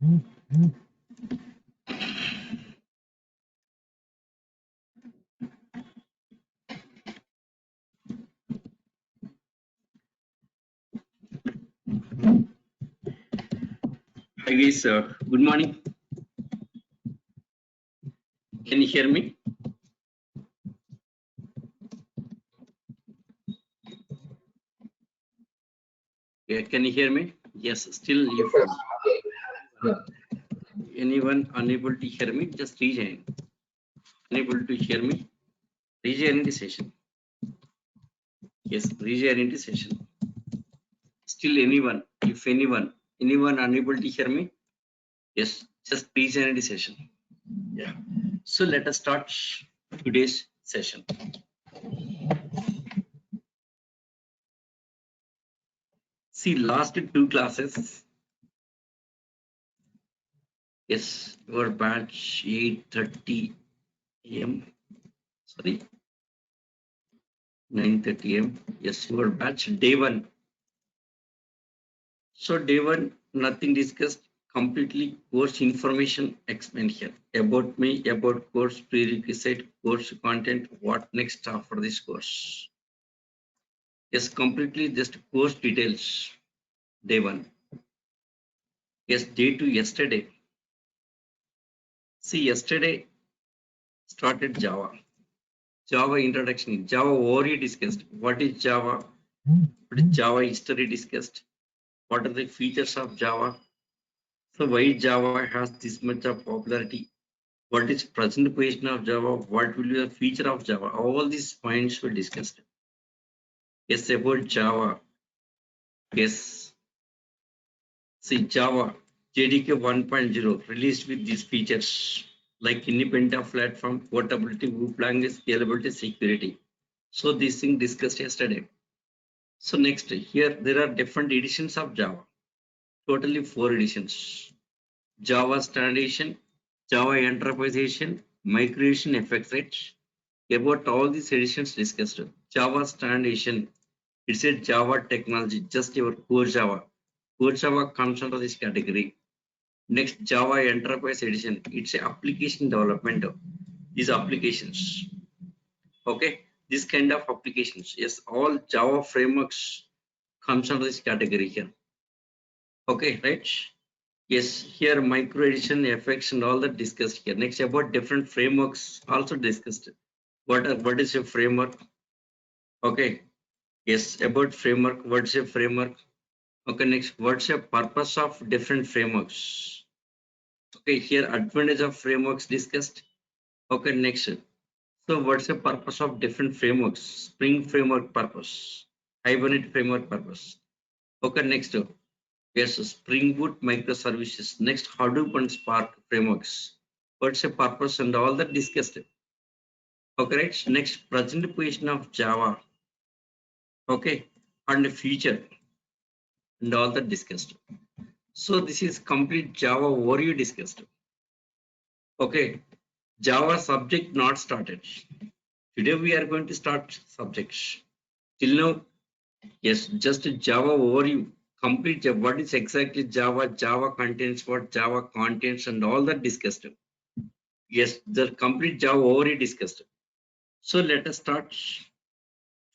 Hi guys, good morning. Can you hear me? Yeah, can you hear me? Yes, still if anyone unable to hear me, just rejoin. Unable to hear me, rejoin the session. Yes, rejoin the session. Still anyone, if anyone unable to hear me, yes, just rejoin the session. Yeah. So let us start today's session. See, last two classes. Yes, your batch 8:30 AM. Sorry, 9:30 AM. Yes, your batch day one. So day one, nothing discussed. Completely course information explained here about me, about course prerequisite, course content, what next after this course. Yes, completely just course details. Day one. Yes, day two yesterday. See, yesterday started Java. Java introduction, Java overview discussed. What is Java? What is Java history discussed? What are the features of Java? So why Java has this much of popularity? What is present position of Java? What will be the feature of Java? All these points were discussed. Yes, about Java. Yes. See, Java JDK 1.0 released with these features like independent platform, portability, group language, scalability, security. So this thing discussed yesterday. So next, here there are different editions of Java. Totally 4 editions. Java Standard Edition, Java Enterprise Edition, Migration Effects Edge. About all these editions discussed. Java Standard Edition, it's a Java technology, just your core Java. Core Java comes under this category. Next, Java Enterprise Edition, it's a application development. These applications. Okay, this kind of applications. Yes, all Java frameworks comes under this category here. Okay, right? Yes, here micro edition effects and all that discussed here. Next, about different frameworks also discussed. What is a framework? Okay. Yes, about framework. What's a framework? Okay, next, what's the purpose of different frameworks? Okay, here advantage of frameworks discussed. Okay, next. So what's the purpose of different frameworks? Spring framework purpose, Hibernate framework purpose. Okay, next. Yes, Spring Boot microservices. Next, Hadoop and Spark frameworks. What's the purpose and all that discussed. Okay, right. Next, present position of Java. Okay, and the future and all that discussed. So this is complete Java overview discussed. Okay, Java subject not started. Today we are going to start subjects. Till now, yes, just a Java overview. Complete what is exactly Java, Java contains what, Java contains and all that discussed. Yes, the complete Java overview discussed. So let us start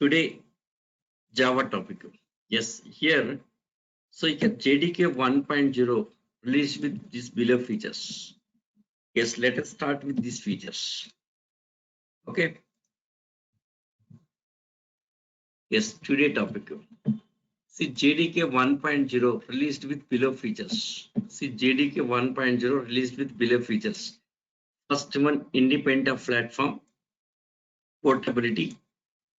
today Java topic. Yes, here, so you can JDK 1.0 released with these below features. Yes, let us start with these features. Okay. Yes, today topic. See, JDK 1.0 released with below features. See, JDK 1.0 released with below features. First one, independent platform, portability,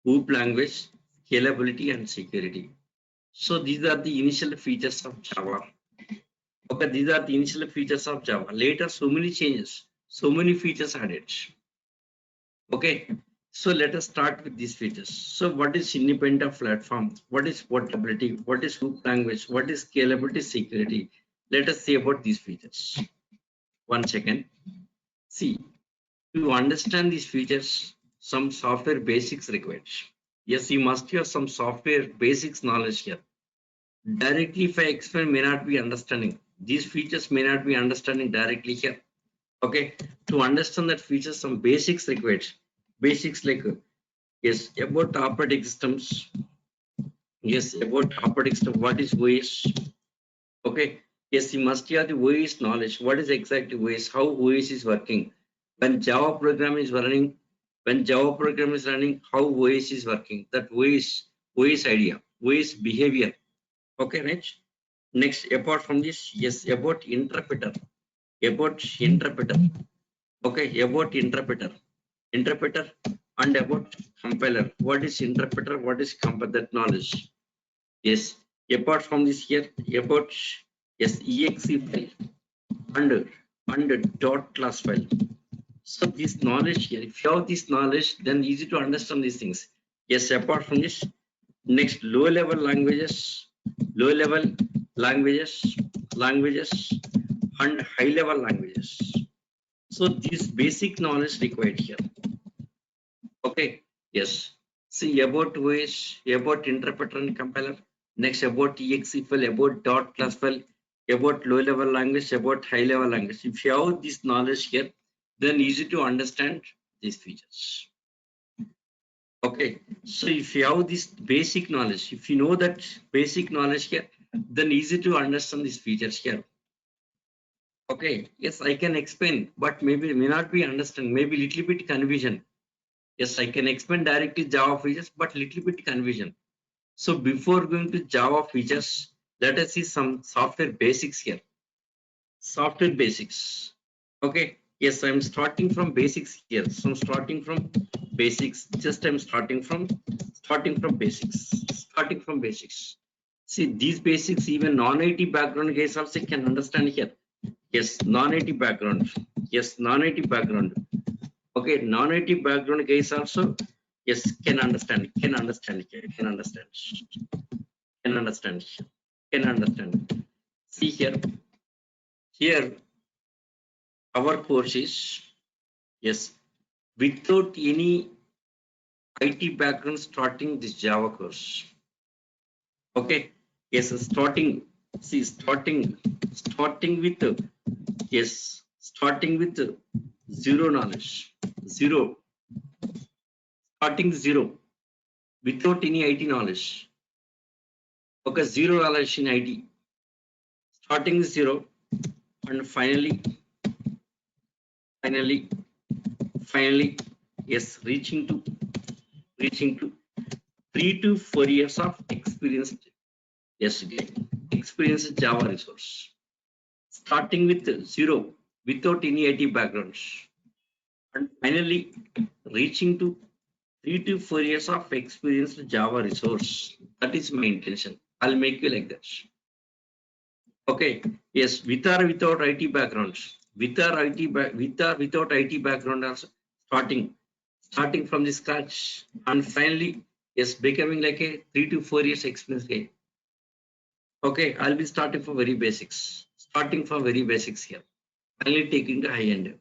group language, scalability, and security. So these are the initial features of Java. Okay, these are the initial features of Java. Later, so many changes, so many features added. Okay, so let us start with these features. So what is independent platform? What is portability? What is group language? What is scalability, security? Let us see about these features. 1 second. See, to understand these features, some software basics required. Yes, you must have some software basics knowledge here. Directly if I explain may not be understanding. These features may not be understanding directly here. Okay, to understand that features, some basics required. Basics like yes, about operating systems. Yes, about operating system. What is OS? Okay. Yes, you must have the OS knowledge. What is exactly OS? How OS is working? When Java program is running, how OS is working? That OS idea, OS behavior. Okay, right? Next, apart from this, yes, about interpreter. About interpreter. Okay, about interpreter, and about compiler. What is interpreter? What is compiler? That knowledge. Yes. Apart from this here, about yes, exe file and dot class file. So this knowledge here, if you have this knowledge, then easy to understand these things. Yes. Apart from this, next low level languages, and high level languages. So this basic knowledge required here. Okay. Yes. See about OS, about interpreter and compiler. Next about exe file, about dot class file, about low level language, about high level language. If you have this knowledge here, then easy to understand these features. Okay. So if you have this basic knowledge, if you know that basic knowledge here, then easy to understand these features here. Okay. Yes, I can explain, but maybe may not be understand. Maybe little bit confusion. Yes, I can explain directly Java features, but little bit confusion. So before going to Java features, let us see some software basics here. Software basics. Okay. Yes, I'm starting from basics here. So I'm starting from basics. Just I'm starting from basics. Starting from basics. See these basics, even non-IT background guys also can understand here. Yes, non-IT background. Yes, non-IT background. Okay, non-IT background guys also yes can understand, can understand, can understand, can understand, can understand. See here our course is yes without any IT background starting this Java course. Okay, yes, starting with yes, starting with zero knowledge, zero, starting zero without any IT knowledge. Okay, zero knowledge in IT, starting zero, and finally, yes, reaching to 3 to 4 years of experience. Yes, again, experience Java resource. Starting with zero, without any IT backgrounds, and finally reaching to 3 to 4 years of experience Java resource. That is my intention. I'll make you like that. Okay. Yes, with or without IT backgrounds, without IT background also starting from the scratch, and finally yes becoming like a 3 to 4 years experience guy. Okay, I'll be starting from very basics. Starting from very basics here. Finally taking the high end.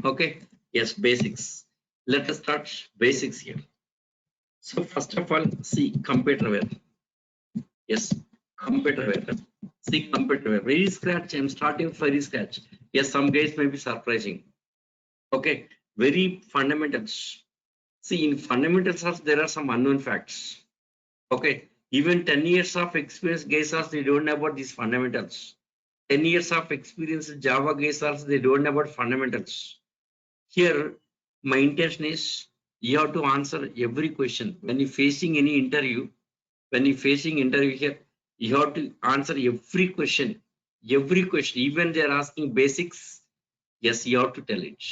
Okay. Yes, basics. Let us start basics here. So first of all, see computer ware. Yes, computer ware. See computer ware. Very scratch. I'm starting from very scratch. Yes, some guys may be surprising. Okay, very fundamentals. See, in fundamentals, there are some unknown facts. Okay, even 10 years of experience guys also they don't know about these fundamentals. 10 years of experience Java guys also they don't know about fundamentals. Here, my intention is you have to answer every question. When you facing any interview, here, you have to answer every question. Every question, even they are asking basics, yes, you have to tell it.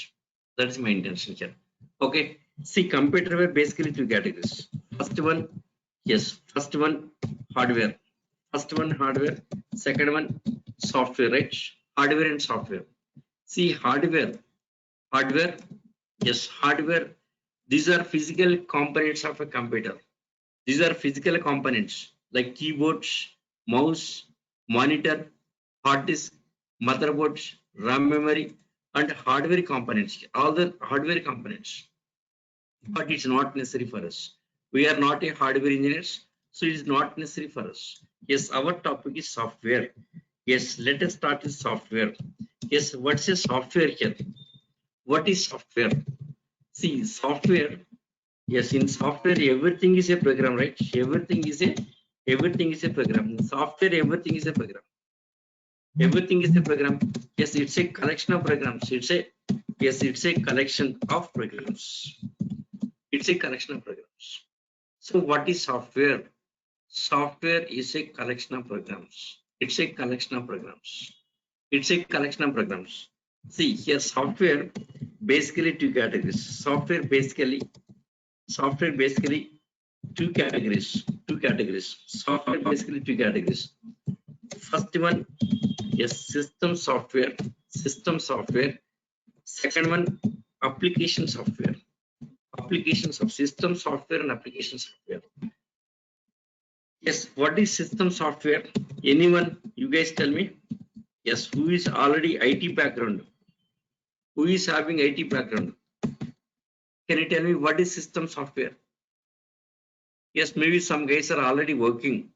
That is my intention here. Okay. See, computer were basically 2 categories. First one hardware. First one hardware. Second one software, right? Hardware and software. See, hardware, yes, hardware. These are physical components of a computer. These are physical components like keyboards, mouse, monitor, hard disk, motherboards, RAM memory, and hardware components. All the hardware components. But it's not necessary for us. We are not a hardware engineers, so it is not necessary for us. Yes, our topic is software. Yes, let us start with software. Yes, what's a software here? What is software? See, software. Yes, in software, everything is a program, right? Everything is a program. In software, everything is a program. Everything is a program. Yes, it's a collection of programs. It's a collection of programs. It's a collection of programs. So what is software? Software is a collection of programs. It's a collection of programs. It's a collection of programs. See here, software basically two categories. Software basically two categories. Two categories. Software basically two categories. First one, yes, system software. System software. Second one, application software. Applications of system software and application software. Yes, what is system software? Anyone? You guys tell me. Yes, who is already IT background? Who is having IT background? Can you tell me what is system software? Yes, maybe some guys are already working.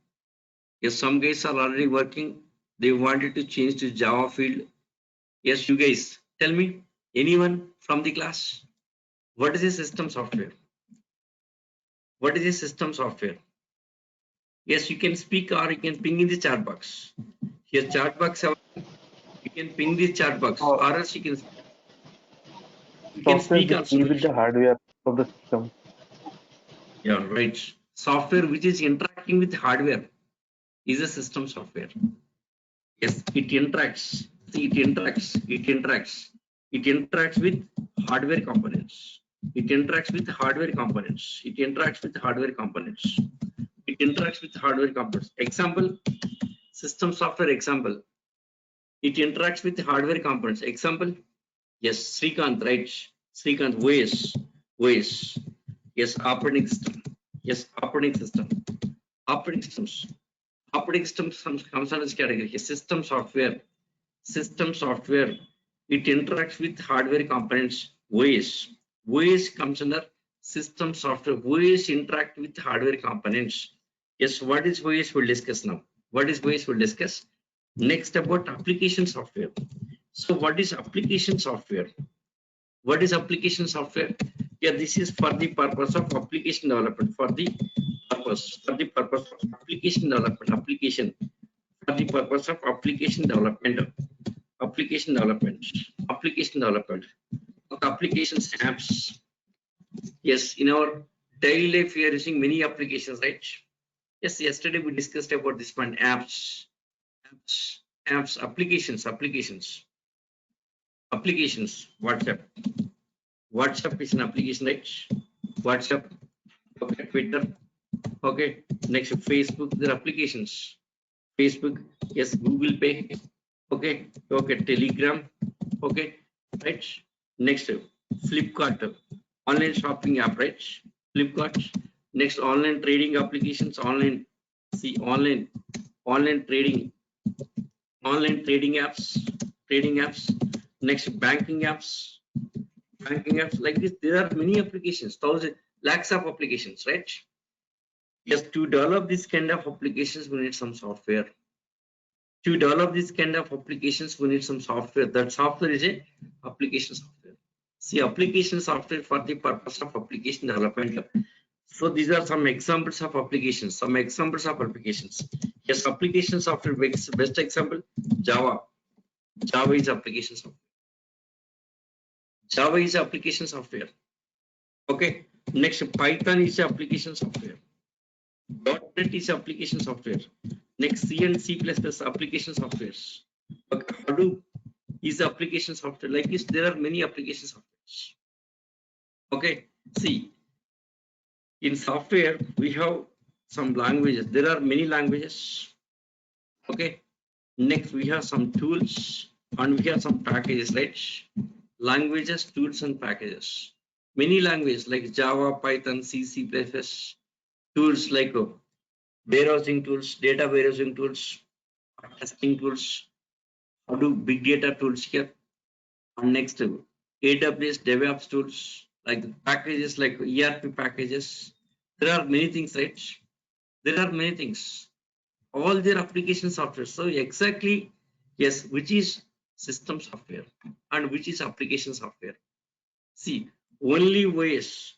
Yes, some guys are already working. They wanted to change to Java field. Yes, you guys, tell me. Anyone from the class? What is a system software? What is a system software? Yes, you can speak or you can ping in the chat box. Here, chat box. You can ping the chat box, Uh, or else you can Software speak which also. deal with the hardware of the system. Yeah, right. Software which is interacting with hardware is a system software. Yes, it interacts. See, it interacts with hardware components. It interacts with hardware components. It interacts with hardware components. It interacts with hardware components. Example, system software example. It interacts with hardware components. Example, yes, Srikanth, right? Srikanth, OS. Yes, operating system. Yes, operating system. Operating systems. Operating systems comes under this category. Yes, system software. System software. It interacts with hardware components. OS. OS comes under system software. OS interact with hardware components. Yes, what is OS? We'll discuss now. What is OS? We'll discuss. Next about application software. So what is application software? What is application software? Yeah, this is for the purpose of application development. For the purpose of application development. For the purpose of application development. Application development. Of applications, apps. Yes, in our daily life, we are using many applications, right? Yes, yesterday we discussed about this one, applications. WhatsApp is an application, right? WhatsApp, okay, Twitter, okay. Next, Facebook, there are applications. Facebook, yes, Google Pay, okay, Telegram, okay, right. Next, Flipkart, online shopping app, right? Flipkart. Next, online trading applications, online trading apps. Next, banking apps like this. There are many applications, thousands, lakhs of applications, right? Yes, to develop this kind of applications, we need some software. To develop this kind of applications, we need some software. That software is a application software. See, application software for the purpose of application development. So these are some examples of applications. Some examples of applications. Yes, application software. Best example, Java. Java is application software. Java is application software. Okay. Next, Python is application software. .NET is application software. Next, C and C++ application softwares. Okay. Hadoop is application software. Like this, there are many application softwares. Okay. See, in software, we have some languages. There are many languages. Okay. Next, we have some tools and we have some packages, right? Languages, tools, and packages. Many languages like Java, Python, C, C++, tools like warehousing tools, data warehousing tools, testing tools, Hadoop big data tools here. And next, AWS DevOps tools like packages like ERP packages. There are many things, right? There are many things. All their application software. So exactly Yes, which is system software and which is application software. See, only ways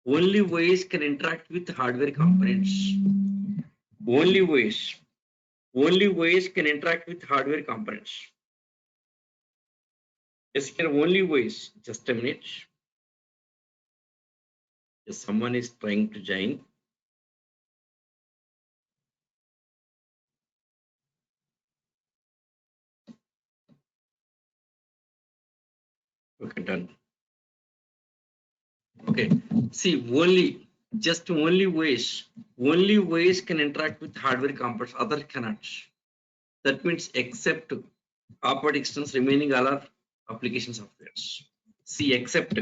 can interact with hardware components. Only ways can interact with hardware components. Yes, here only ways. Just a minute. Yes, someone is trying to join. Okay, done. Okay, see, only ways can interact with hardware components, other cannot. That means except operating systems remaining all are application softwares. See, except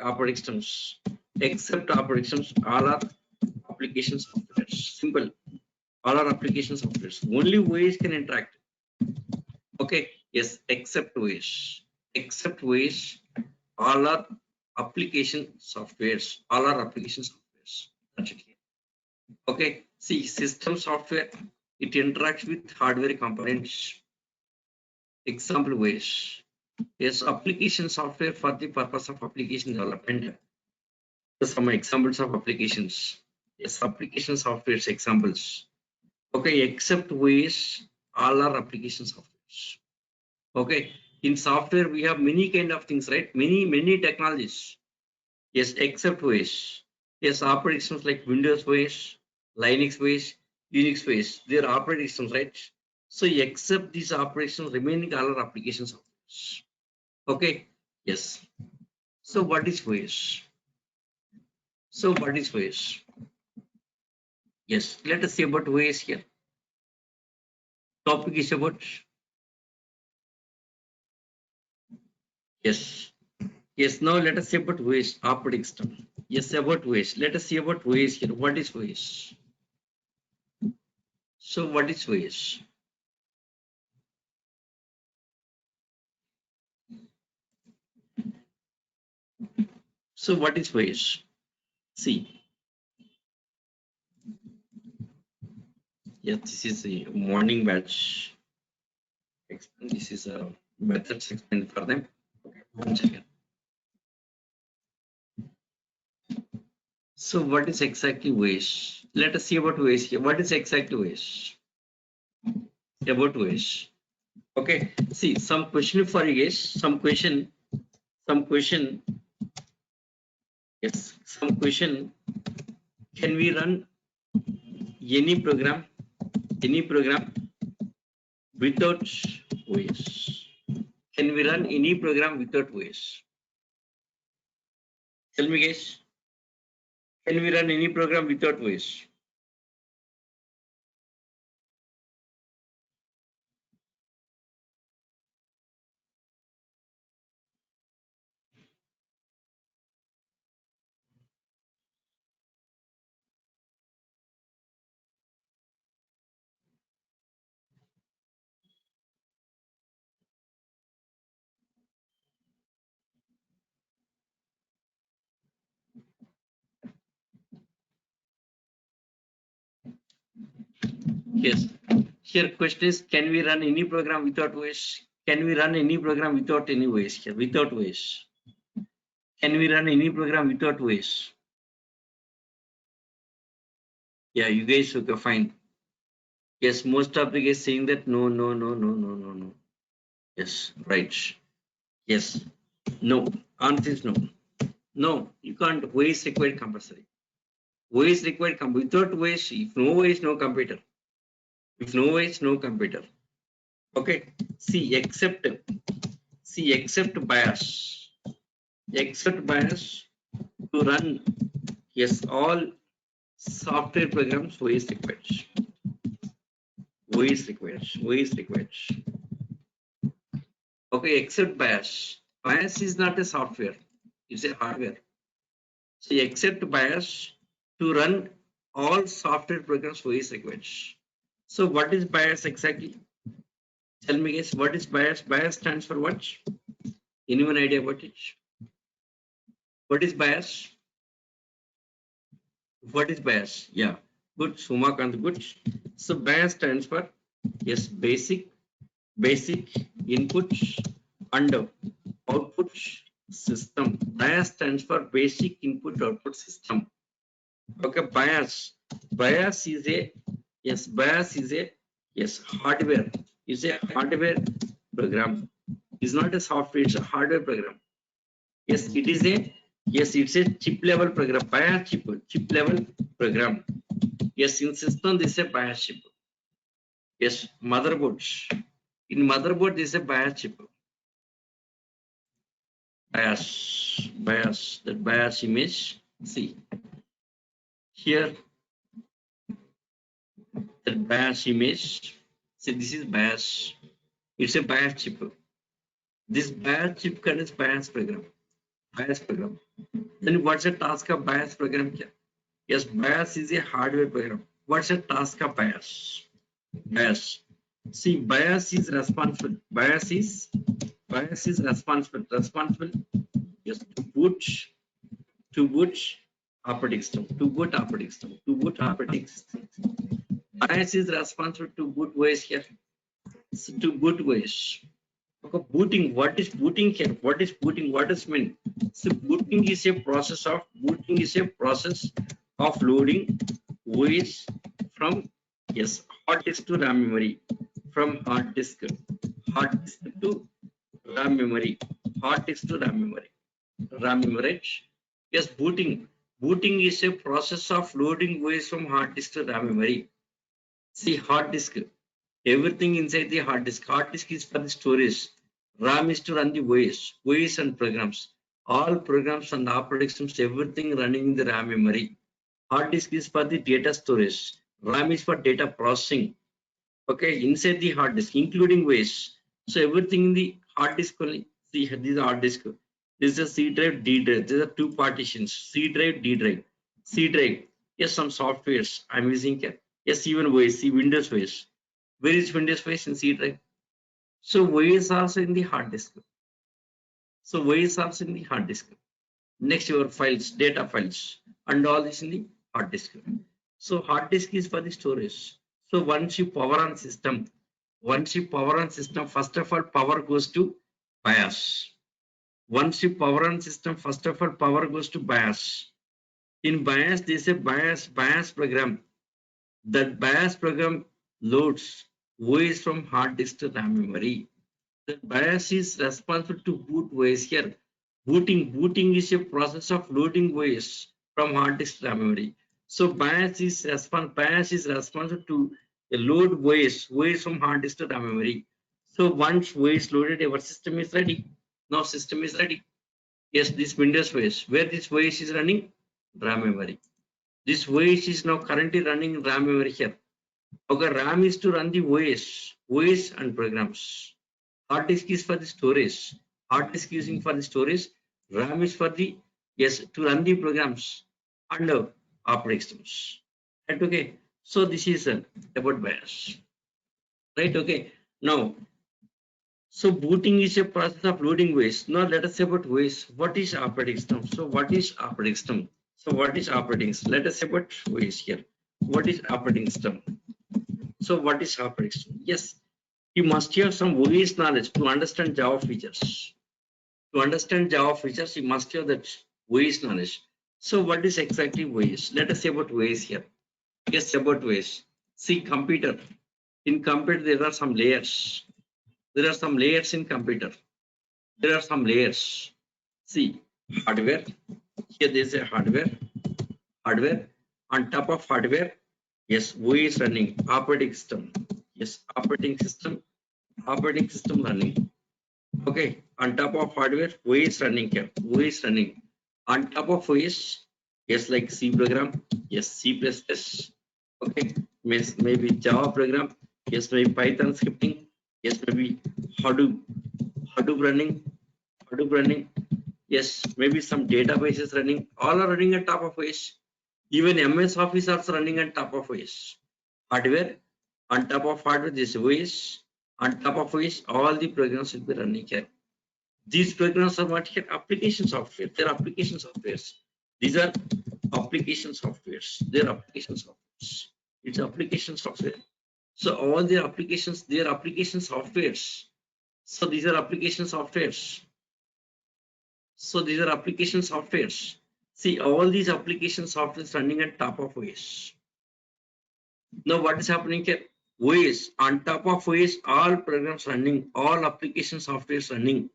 operating systems, all are application softwares. Simple, all are application softwares. Only ways can interact. Okay, yes, except ways, all are application softwares. All are application softwares. That's it. Okay, see, system software, it interacts with hardware components. Example ways. Yes, application software for the purpose of application development. Some examples of applications. Yes, application softwares examples. Okay, except ways, all are application softwares. Okay, in software we have many kind of things, right? Many technologies. Yes, except ways. Yes, operating systems like Windows ways, Linux ways, Unix ways. They are operating systems, right? So except these operations, remaining all are application softwares. Okay. Yes. So what is ways? So what is ways? Yes. Let us see about ways here. Topic is about, yes. Yes. Now let us see about ways. Operating system. Yes, about ways. Let us see about ways here. What is ways? So what is ways? So what is ways? See. Yes, this is the morning batch. This is a methods explained for them. Okay, 1 second. So what is exactly ways? Let us see about ways here. What is exactly ways? About ways. Okay. See, some question for you guys. Some question. Yes, some question. Can we run any program? Any program without ways? Can we run any program without ways? Tell me, guys. Can we run any program without ways? Yes. Here question is, can we run any program without ways? Can we run any program without any ways? Here, without ways. Can we run any program without ways? Yeah, you guys okay, fine. Yes, most of the guys saying that no, no, no, no, no, no, no. Yes, right. Yes, no. Answer is no. No, you can't. Ways required compulsory. Ways required without ways. If no ways, no computer. If no ways, no computer. Okay. See, except bias. Except bias to run. Yes, all software programs ways required. Ways required. Ways required. Okay, except BIOS. BIOS is not a software, it's a hardware. So except BIOS to run all software programs OS requires. So what is BIOS exactly? Tell me guys, what is BIOS? BIOS stands for what? Anyone idea about it? What is BIOS? What is BIOS? Yeah, good. Sumakant, good. So BIOS stands for, yes, basic basic input and output system. BIOS stands for basic input output system. Okay, BIOS. BIOS is a BIOS is a hardware. Is a hardware program. It's not a software. It's a hardware program. Yes, it is a it's a chip level program. BIOS chip level program. Yes, in system this is a BIOS chip. Yes, motherboard. In motherboard this is a BIOS chip. BIOS. That BIOS image. See here. That BIOS image. See, this is BIOS. It's a BIOS chip. This BIOS chip contains BIOS program. BIOS program. Then what's the task of BIOS program? Yes, BIOS is a hardware program. What's the task of BIOS? BIOS. See, BIOS is responsible. BIOS is responsible. Yes, to boot operating system. BIOS is responsible to boot OS here. So to boot OS. Okay, booting. What is booting here? What is booting? What does mean? So booting is a process of loading OS from hard disk to RAM memory. From hard disk to RAM memory. Hard disk to RAM memory. RAM memory. Yes, booting. Booting is a process of loading OS from hard disk to RAM memory. See, hard disk. Everything inside the hard disk. Hard disk is for the storage. RAM is to run the OS and programs. All programs and operating systems, everything running in the RAM memory. Hard disk is for the data storage. RAM is for data processing. Okay, inside the hard disk, including OS. So everything in the hard disk only. See, this is hard disk. This is a C drive, D drive. These are two partitions. C drive, D drive. C drive. Yes, some softwares I'm using here. Yes, even OS. See, Windows OS. Where is Windows OS in C drive? So OS also in the hard disk. Next, your files, data files, and all this in the hard disk. So hard disk is for the storage. So once you power on system, first of all, power goes to BIOS. Once you power on system, first of all, power goes to BIOS. In BIOS, there is a BIOS program. That BIOS program loads OS from hard disk to RAM memory. The BIOS is responsible to boot OS here. Booting is a process of loading OS from hard disk to RAM memory. So BIOS is responsible to load OS from hard disk to RAM memory. So once OS loaded, our system is ready. Now system is ready. Yes, this Windows OS. Where this OS is running? RAM memory. This OS is now currently running RAM memory here. Okay, RAM is to run the OS and programs. Hard disk is for the storage. Hard disk using for the storage. RAM is for the to run the programs and operating systems. Right? Okay. So this is about BIOS. Right? Okay. Now, so booting is a process of loading OS. Now let us say about OS. What is operating system? So what is operating system? Let us say about OS here. What is operating system? So what is operating system? Yes. You must have some OS knowledge to understand Java features. To understand Java features, you must have that OS knowledge. So what is exactly OS? Let us say about OS here. Yes, about OS. See, computer. In computer, there are some layers. In computer. There are some layers. See, hardware. Here there is a hardware. On top of hardware, yes, OS running. Operating system. Yes, operating system running. Okay, on top of hardware, OS running here. On top of OS, yes, like C program, yes, C++. Okay, maybe Java program, yes, maybe Python scripting, yes, maybe Hadoop running, yes, maybe some databases running. All are running on top of OS. Even MS Office also running on top of OS. Hardware, on top of hardware, this OS. On top of OS, all the programs will be running here. These programs are what here? Application software. They're application softwares. These are application softwares. They're application softwares. It's application software. So all their applications, they are application softwares. So these are application softwares. So these are application softwares. See, all these application softwares running on top of OS. Now what is happening here? OS, on top of OS, all programs running, all application softwares running.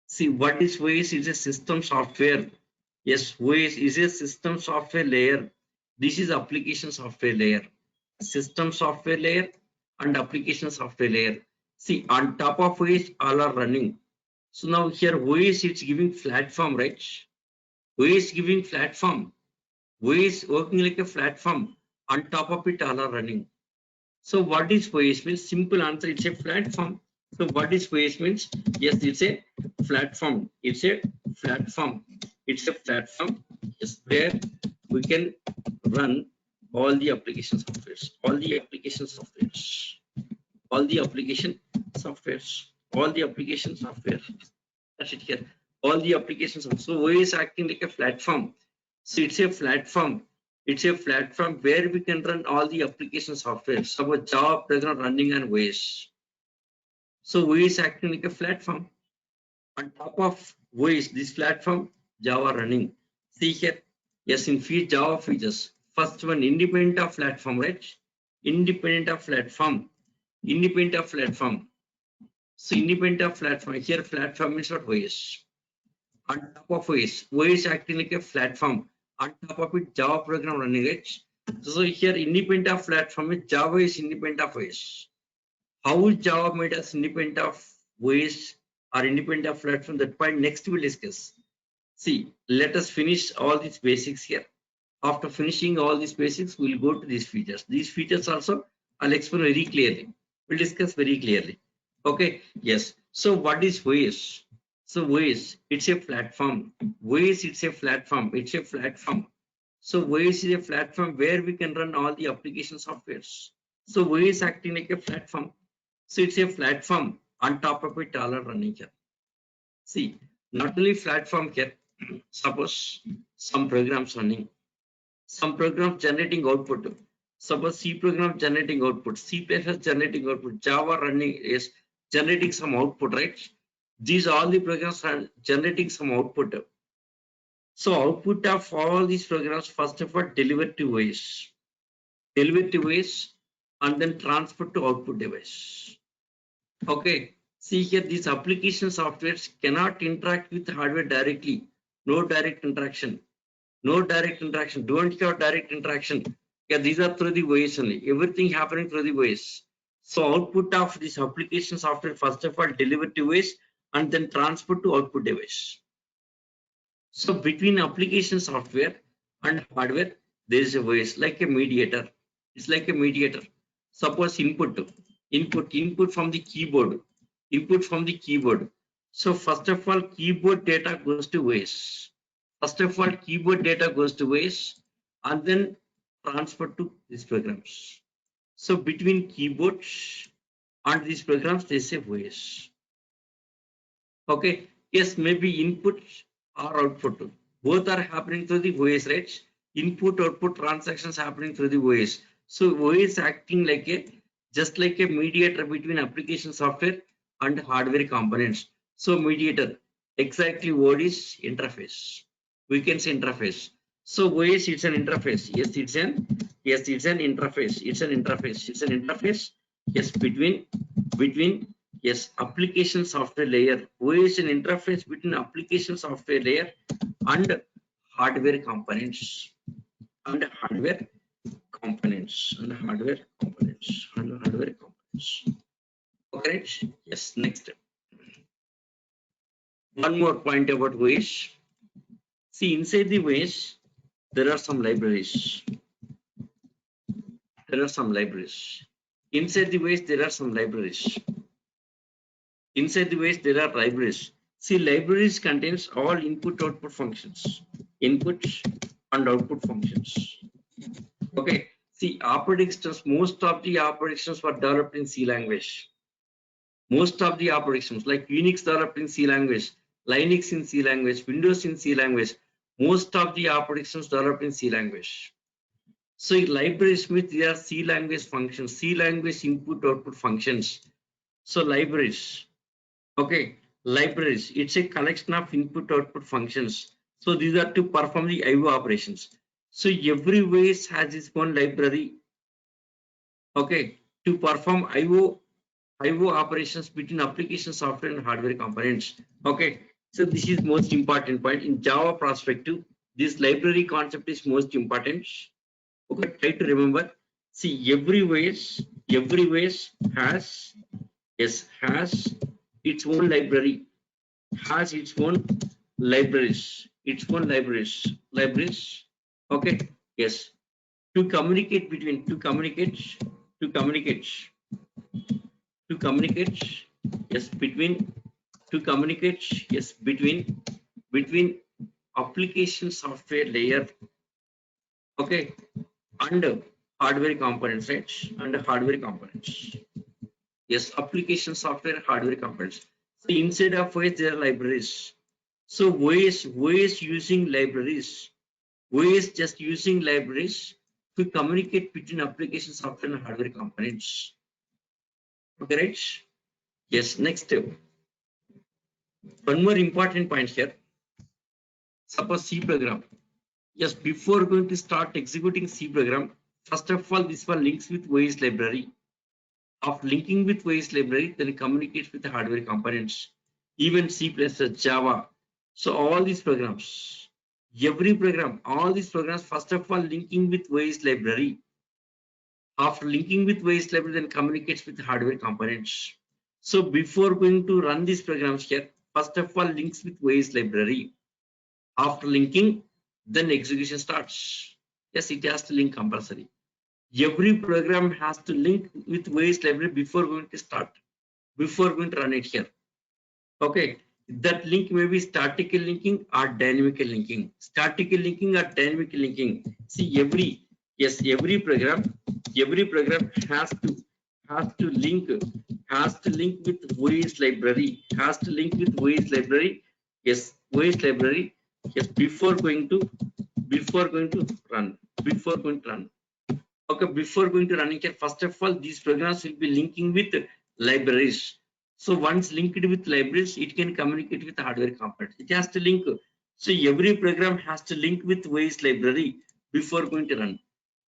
See, what is OS? Is a system software. Yes, OS is a system software layer. This is application software layer. System software layer and application software layer. See, on top of OS, all are running. So now here OS, it's giving platform, right? OS giving platform. OS working like a platform. On top of it, all are running. So what is OS means? Simple answer, it's a platform. So what is OS means? Yes, it's a platform. It's a platform. It's a platform. Yes, where we can run all the application softwares, all the application softwares, all the application softwares, all the application software. That's it here. All the applications. So OS acting like a platform. So it's a platform. It's a platform where we can run all the application software. Suppose Java program running on OS. So OS acting like a platform. On top of OS, this platform, Java running. See here. Yes, in Java features. First one, independent of platform, right? Independent of platform. Independent of platform. So independent of platform. Here platform is what OS. On top of OS acting like a platform. On top of it, Java program running it. So here, independent of platform, Java is independent of OS. How is Java made as independent of OS or independent of platform? That point next we'll discuss. See, let us finish all these basics here. After finishing all these basics, we'll go to these features. These features also I'll explain very clearly. We'll discuss very clearly. Okay, yes. So what is OS? So OS, it's a platform. OS, it's a platform. It's a platform. So OS is a platform where we can run all the application softwares. So OS acting like a platform. So it's a platform. On top of it, all are running here. See, not only platform here. Suppose some programs running, some programs generating output. Suppose C program generating output, C++ generating output, Java running is generating some output, right? These all the programs are generating some output. So output of all these programs, first of all, deliver to OS, deliver to OS, and then transfer to output device. Okay. See here, these application softwares cannot interact with hardware directly. No direct interaction. No direct interaction. Don't have direct interaction. Yeah, these are through the OS only. Everything happening through the OS. So output of this application software, first of all, deliver to OS and then transfer to output device. So between application software and hardware, there is a OS like a mediator. It's like a mediator. Suppose input from the keyboard, input from the keyboard. So first of all, keyboard data goes to OS. First of all, keyboard data goes to OS and then transferred to these programs. So between keyboards and these programs, they say OS. Okay, yes, maybe input or output. Both are happening through the OS, right? Input, output transactions happening through the OS. So OS acting like a just like a mediator between application software and hardware components. So mediator, exactly what is interface? We can say interface. So OS, it's an interface. Yes, it's an interface. It's an interface. It's an interface. Yes, between yes, application software layer. OS is an interface between application software layer and hardware components. And hardware components. And hardware components. And hardware components. Okay. Yes. Next. One more point about OS. See, inside the OS, there are some libraries. There are some libraries. Inside the OS, there are some libraries. Inside the OS, there are libraries. See, libraries contains all input-output functions. Input and output functions. Okay. See, operating systems, most of the operations were developed in C language. Most of the operations, like Unix developed in C language, Linux in C language, Windows in C language, most of the operations developed in C language. So libraries means they are C language functions, C language input output functions. So libraries, okay, libraries, it's a collection of input output functions. So these are to perform the IO operations. So every OS has its own library, okay, to perform IO operations between application software and hardware components. Okay, so this is most important point in Java perspective. This library concept is most important. Okay, try to remember. See, every OS has, yes, has its own library, has its own libraries. Okay, yes, to communicate between, to communicate to communicate yes between to communicate yes between application software layer, okay, and hardware components, right, and hardware components, yes, application software hardware components. So inside of OS there are libraries. So OS using libraries, OS just using libraries to communicate between application software and hardware components. Okay, right? Yes, next one more important point here. Suppose C program. Yes, before going to start executing C program, first of all, this one links with OS library. After linking with OS library, then it communicates with the hardware components. Even C plus Java. So all these programs, every program, all these programs, first of all, linking with OS library. After linking with OS library, then communicates with the hardware components. So before going to run these programs here, first of all, links with OS library. After linking, then execution starts. Yes, it has to link compulsory. Every program has to link with OS library before going to start, before going to run it here. Okay, that link may be statical linking or dynamical linking. Statical linking or dynamical linking. See, every program has to link with OS library. Has to link with OS library. Yes, OS library. Yes, before going to run. Before going to run. Okay, before going to running here, first of all, these programs will be linking with libraries. So once linked with libraries, it can communicate with hardware components. It has to link. So every program has to link with OS library before going to run.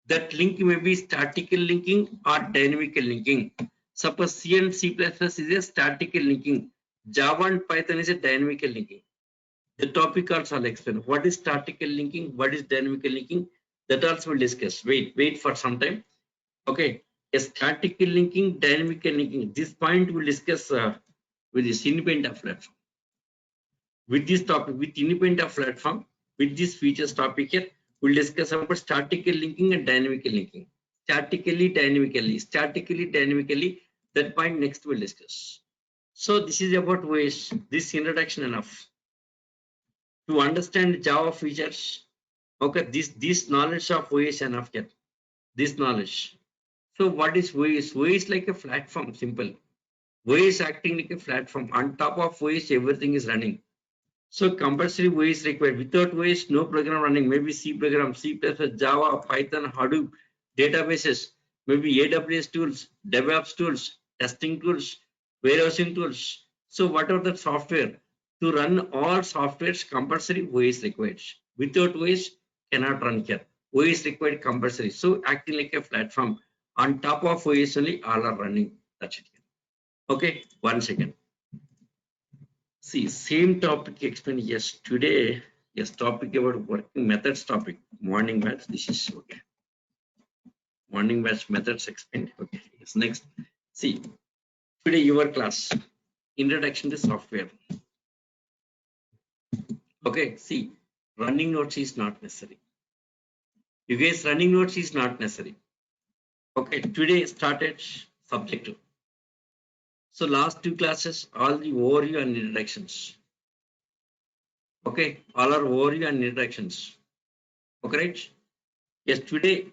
That link may be statical linking or dynamical linking. Suppose C and C++ is a statical linking. Java and Python is a dynamical linking. The topic also I'll explain. What is statical linking? What is dynamical linking? That also we'll discuss. Wait for some time. Okay. A statical linking, dynamical linking. This point we'll discuss with this independent platform. With this topic, with independent platform, with this features topic here, we'll discuss about statical linking and dynamical linking. Statically, dynamically. That point next we'll discuss. So this is about ways. This introduction enough to understand Java features. Okay, this knowledge of OS enough here. This knowledge. So what is OS? OS is like a platform, simple. OS acting like a platform. On top of OS, everything is running. So compulsory OS required. Without OS, no program running. Maybe C program, C++, Java, Python, Hadoop, databases, maybe AWS tools, DevOps tools, testing tools, warehousing tools. So whatever the software, to run all softwares, compulsory OS required. Without OS, cannot run here. OS required compulsory. So acting like a platform. On top of OS only, all are running. That's it. Okay, 1 second. See, same topic explained. Yes, today, yes, topic about working methods topic. Morning batch. This is okay. Morning batch methods explained. Okay, yes, next. See, today your class. Introduction to software. Okay, see, running notes is not necessary. You guys, running notes is not necessary. Okay, today started subjective. So last two classes, all the overview and introductions. Okay, all are overview and introductions. Okay, right? Yes, today,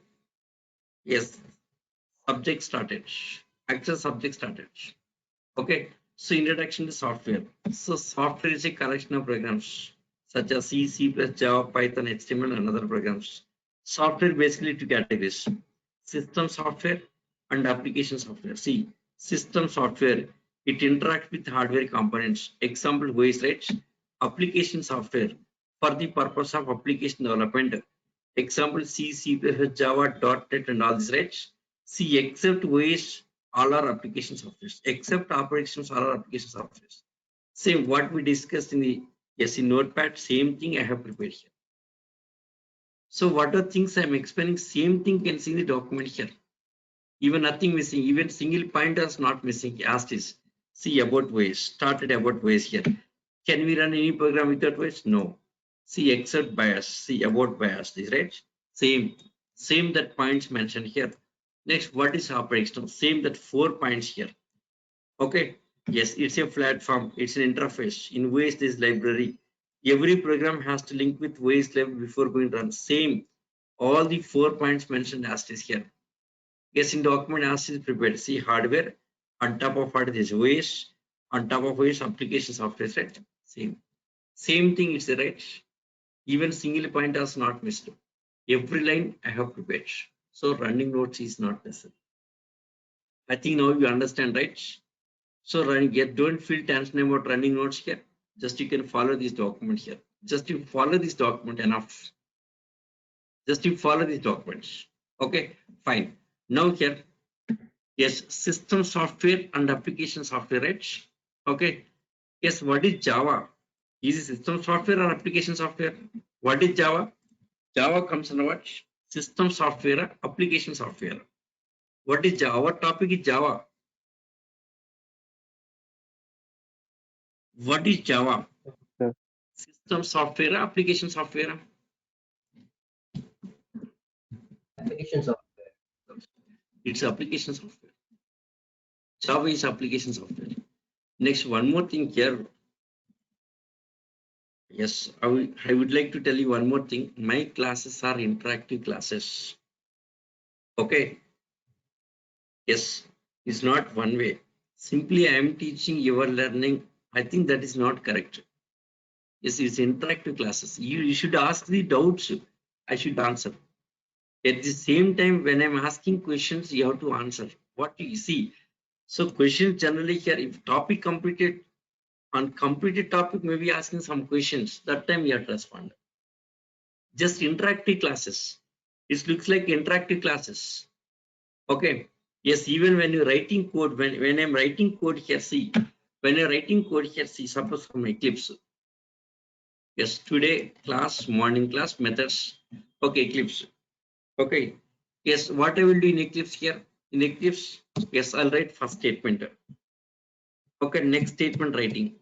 yes, subject started. Actual subject started. Okay, so introduction to software. So software is a collection of programs such as C, C++, Java, Python, HTML, and other programs. Software basically two categories: system software and application software. See, system software, it interacts with hardware components. Example OS, right? Application software for the purpose of application development. Example C, C++, Java, .NET and all this, right? See, except OS, all are application software. Except operations, all are application software. Same what we discussed in the in Notepad, same thing I have prepared here. So what are things I'm explaining? Same thing can see in the document here. Even nothing missing, even single pointer is not missing. Asked is, see about ways, started about ways here. Can we run any program without ways? No. See except bias, see about bias, is right? Same that points mentioned here. Next, what is operational? Same that 4 points here. Okay. Yes, it's a platform, it's an interface. In ways this library. Every program has to link with ways library before going to run. Same. All the 4 points mentioned as is here. Yes, in document as is prepared. See hardware, on top of what is OS, on top of OS application software, right? Same thing it's right. Even single point is not missed. Every line I have prepared. So running notes is not necessary. I think now you understand, right? So running here, don't feel tension about running notes here. Just you can follow this document here. Just you follow this document enough. Just you follow these documents. Okay, fine. Now here, yes, system software and application software, right? Okay. Yes, what is Java? Is it system software or application software? What is Java? Java comes under what? System software, application software. What is Java? Our topic is Java. What is Java? Sir. System software, application software. Application software. It's application software. Java is application software. Next, one more thing here. Yes, I would like to tell you one more thing. My classes are interactive classes. Okay. Yes, it's not one way. Simply I am teaching, you are learning. I think that is not correct. Yes, it's interactive classes. You should ask the doubts. I should answer. At the same time, when I'm asking questions, you have to answer. What do you see? So questions generally here, if topic completed, on completed topic, maybe asking some questions. That time you have to respond. Just interactive classes. It looks like interactive classes. Okay. Yes, even when you're writing code, when I'm writing code here, see, when you're writing code here, see, suppose from Eclipse. Yes, today class, morning class, methods. Okay, Eclipse. Okay. Yes, what I will do in Eclipse here? In Eclipse, yes, I'll write first statement. Okay, next statement writing.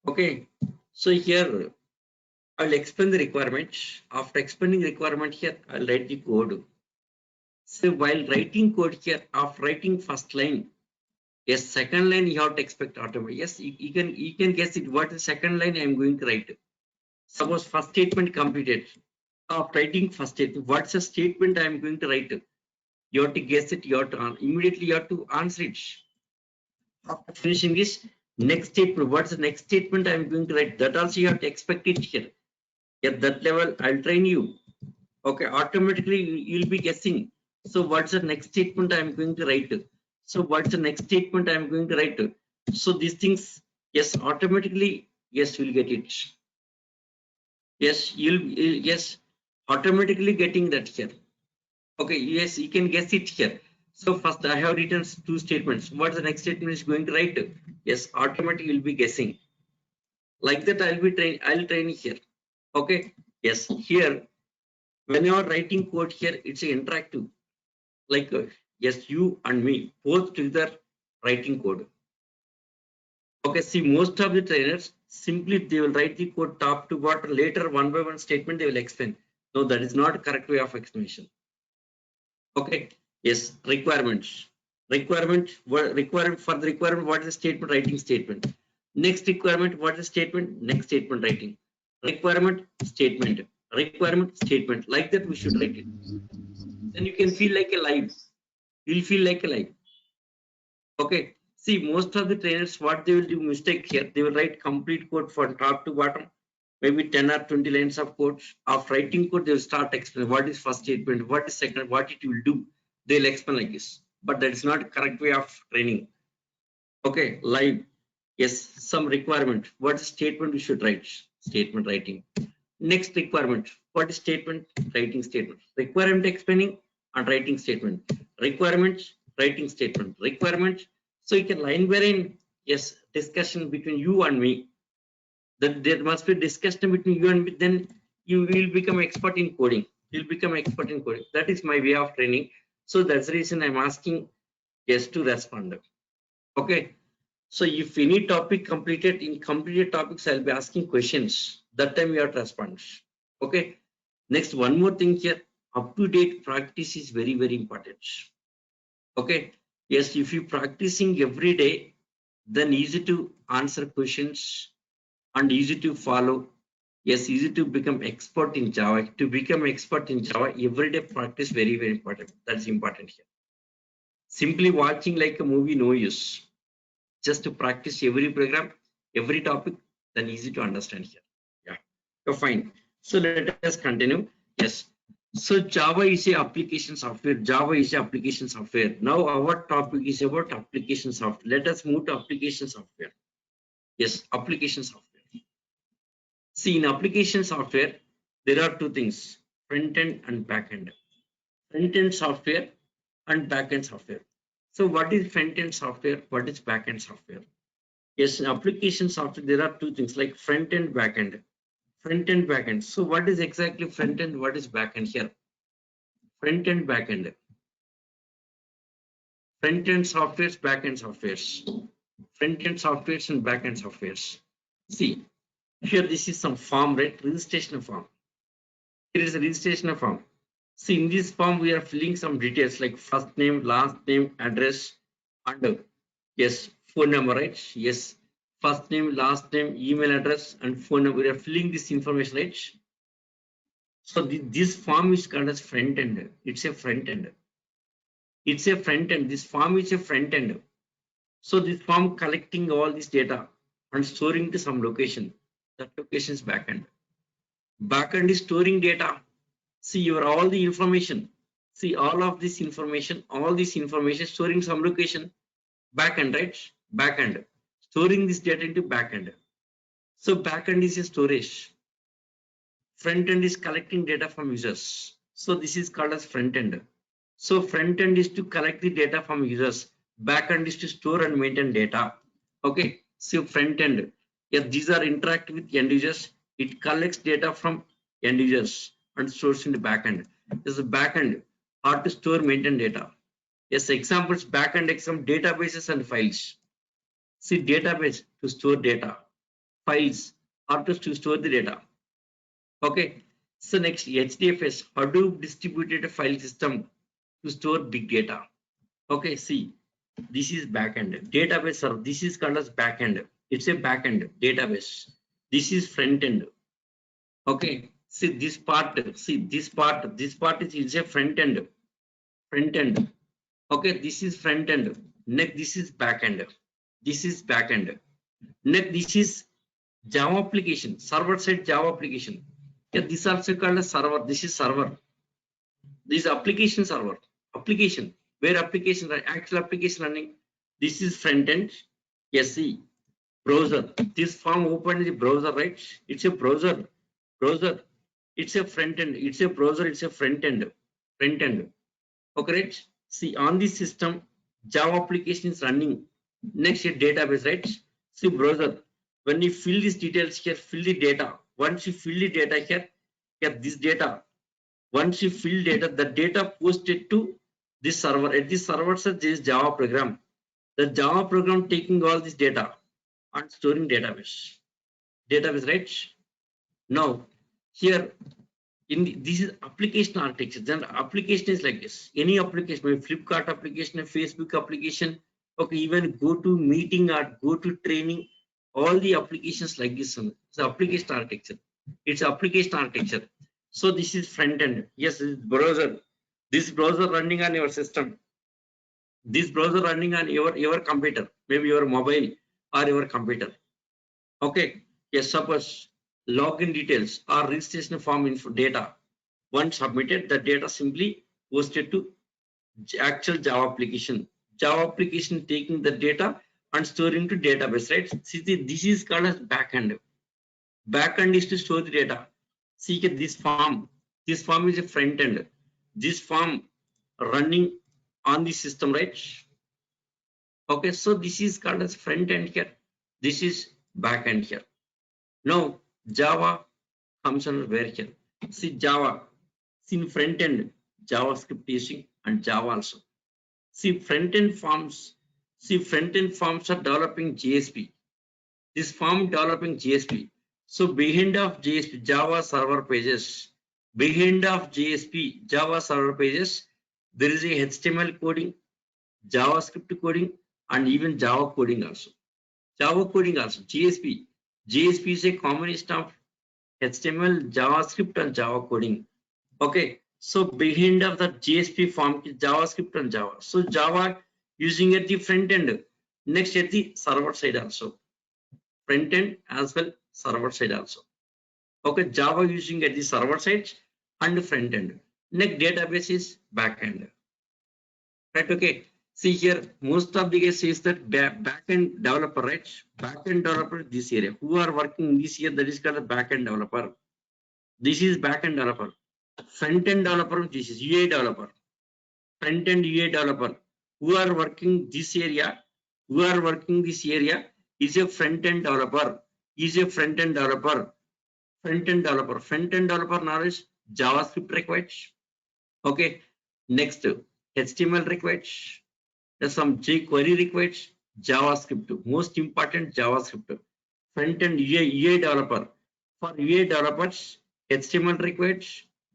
Okay. So here I'll explain the requirement. After explaining requirement here, I'll write the code. So while writing code here, after writing first line, yes, second line you have to expect automatically. Yes, you can guess it. What is second line I am going to write? Suppose first statement completed. After writing first statement, what's the statement I am going to write? You have to guess it. You have to immediately you have to answer it. After finishing this, next statement. What's the next statement I am going to write? That also you have to expect it here. At that level, I'll train you. Okay, automatically you'll be guessing. So what's the next statement I'm going to write? So what's the next statement I'm going to write? So these things, yes, automatically, yes, you'll get it. Yes, yes, automatically getting that here. Okay, yes, you can guess it here. So first I have written two statements. What the next statement is going to write? Yes, automatically you'll be guessing. Like that, I'll train here. Okay, yes, here when you are writing code here, it's interactive. Like yes, you and me both together writing code. Okay, see, most of the trainers simply they will write the code top to bottom. Later, one by one statement they will explain. No, that is not correct way of explanation. Okay, yes, requirements. Requirement for the requirement. What is the statement? Writing statement. Next requirement. What is the statement? Next statement writing. Requirement statement. Requirement statement. Like that we should write it. Then you can feel like a live. You'll feel like a live. Okay. See, most of the trainers, what they will do mistake here, they will write complete code from top to bottom. maybe 10 or 20 lines of code. Of writing code, they will start explaining what is first statement, what is second, what it will do. They'll explain like this. But that is not correct way of training. Okay, live. Yes, some requirement. What is statement we should write? Statement writing. Next requirement. What is statement? Writing statement. Requirement explaining and writing statement. Requirement, writing statement. Requirement. So you can line by line. Yes, discussion between you and me. That there must be discussion between you and me. Then you will become expert in coding. You'll become expert in coding. That is my way of training. So that's the reason I'm asking yes to respond. Okay. So if any topic completed in completed topics, I'll be asking questions. That time you have to respond. Okay. Next, one more thing here. Up to date practice is very, very important. Okay. Yes, if you practicing every day, then easy to answer questions and easy to follow. Yes, easy to become expert in Java. To become expert in Java, everyday practice very, very important. That's important here. Simply watching like a movie, no use. Just to practice every program, every topic, then easy to understand here. Yeah, so fine. So let us continue. Yes. So Java is a application software. Java is a application software. Now our topic is about application software. Let us move to application software. Yes, application software. See, in application software, there are two things: front end and back end. Front end software and back end software. So what is front end software? What is back end software? Yes, in application software, there are two things like front end, back end. Front end, back end. So what is exactly front end? What is back end here? Front end, back end. Front end softwares, back end softwares. Front end softwares and back end softwares. See, here this is some form, right? Registration form. Here is a registration form. See, in this form, we are filling some details like first name, last name, address, and yes, phone number, right? Yes, first name, last name, email address, and phone number. We are filling this information, right? So this form is called as front end. It's a front end. It's a front end. This form is a front end. So this form collecting all this data and storing to some location. That location is back end. Back end is storing data. See your all the information. See all of this information, storing some location. Back end, right? Back end. Storing this data into back end. So back end is a storage. Front end is collecting data from users. So this is called as front end. So front end is to collect the data from users. Back end is to store and maintain data. Okay. So front end. Yeah, these are interact with end users. It collects data from end users and stores in the back end. This is back end. How to store, maintain data. Yes, examples back end exam databases and files. See database to store data. Files how to store the data. Okay. So next HDFS, Hadoop distributed file system to store big data. Okay, see, this is backend. Database server, this is called as backend. It's a backend database. This is front end. Okay, see this part, this part is a front end. Front end. Okay, this is front end. Next, this is backend. This is backend. Next, this is Java application, server side Java application. Yeah, this also called a server. This is server. This application server. Application. Where application, actual application running. This is front end. Yes, see. Browser. This form open the browser, right? It's a browser. Browser. It's a front end. It's a browser. It's a front end. Front end. Okay, right? See, on this system, Java application is running. Next, a database, right? See, browser. When you fill these details here, fill the data. Once you fill the data here, get this data. Once you fill data, the data posted to this server. At this server, sir, there is Java program. The Java program taking all this data and storing database. Database, right? Now, here this is application architecture. Then application is like this. Any application, maybe Flipkart application, a Facebook application, okay, even go to meeting or go to training, all the applications like this. It's application architecture. It's application architecture. So this is front end. Yes, this is browser. This browser running on your system. This browser running on your computer, maybe your mobile or your computer. Okay. Yes, suppose login details or registration form info data. Once submitted, the data simply posted to actual Java application. Java application taking the data and storing to database, right? See, this is called as backend. Backend is to store the data. See this form. This form is a front end. This form running on the system, right? Okay, so this is called as front end here. This is back end here. Now Java comes under where here. See Java. See in front end JavaScript using and Java also. See front end forms. See front end forms are developing JSP. This form developing JSP. So behind of JSP Java server pages. Behind of JSP Java server pages, there is a HTML coding, JavaScript coding, and even Java coding also. Java coding also, JSP. JSP is a combination of HTML, JavaScript, and Java coding. Okay, so behind of the JSP form is JavaScript and Java. So Java using at the front end, next at the server side also. Front end as well, server side also. Okay, Java using at the server side and front end. Next database is back end. Right, okay. See here, most of the case is that backend developer, right? Backend developer this area. Who are working this year, that is called a backend developer. This is backend developer. Front-end developer, this is UI developer. Front-end UI developer. Who are working this area, who are working this area is a front-end developer. Is a front-end developer. Front-end developer. Front-end developer knowledge, JavaScript required. Okay. Next, HTML required. There's some jQuery required, JavaScript. Most important, JavaScript. Front-end UI developer. For UI developers, HTML required,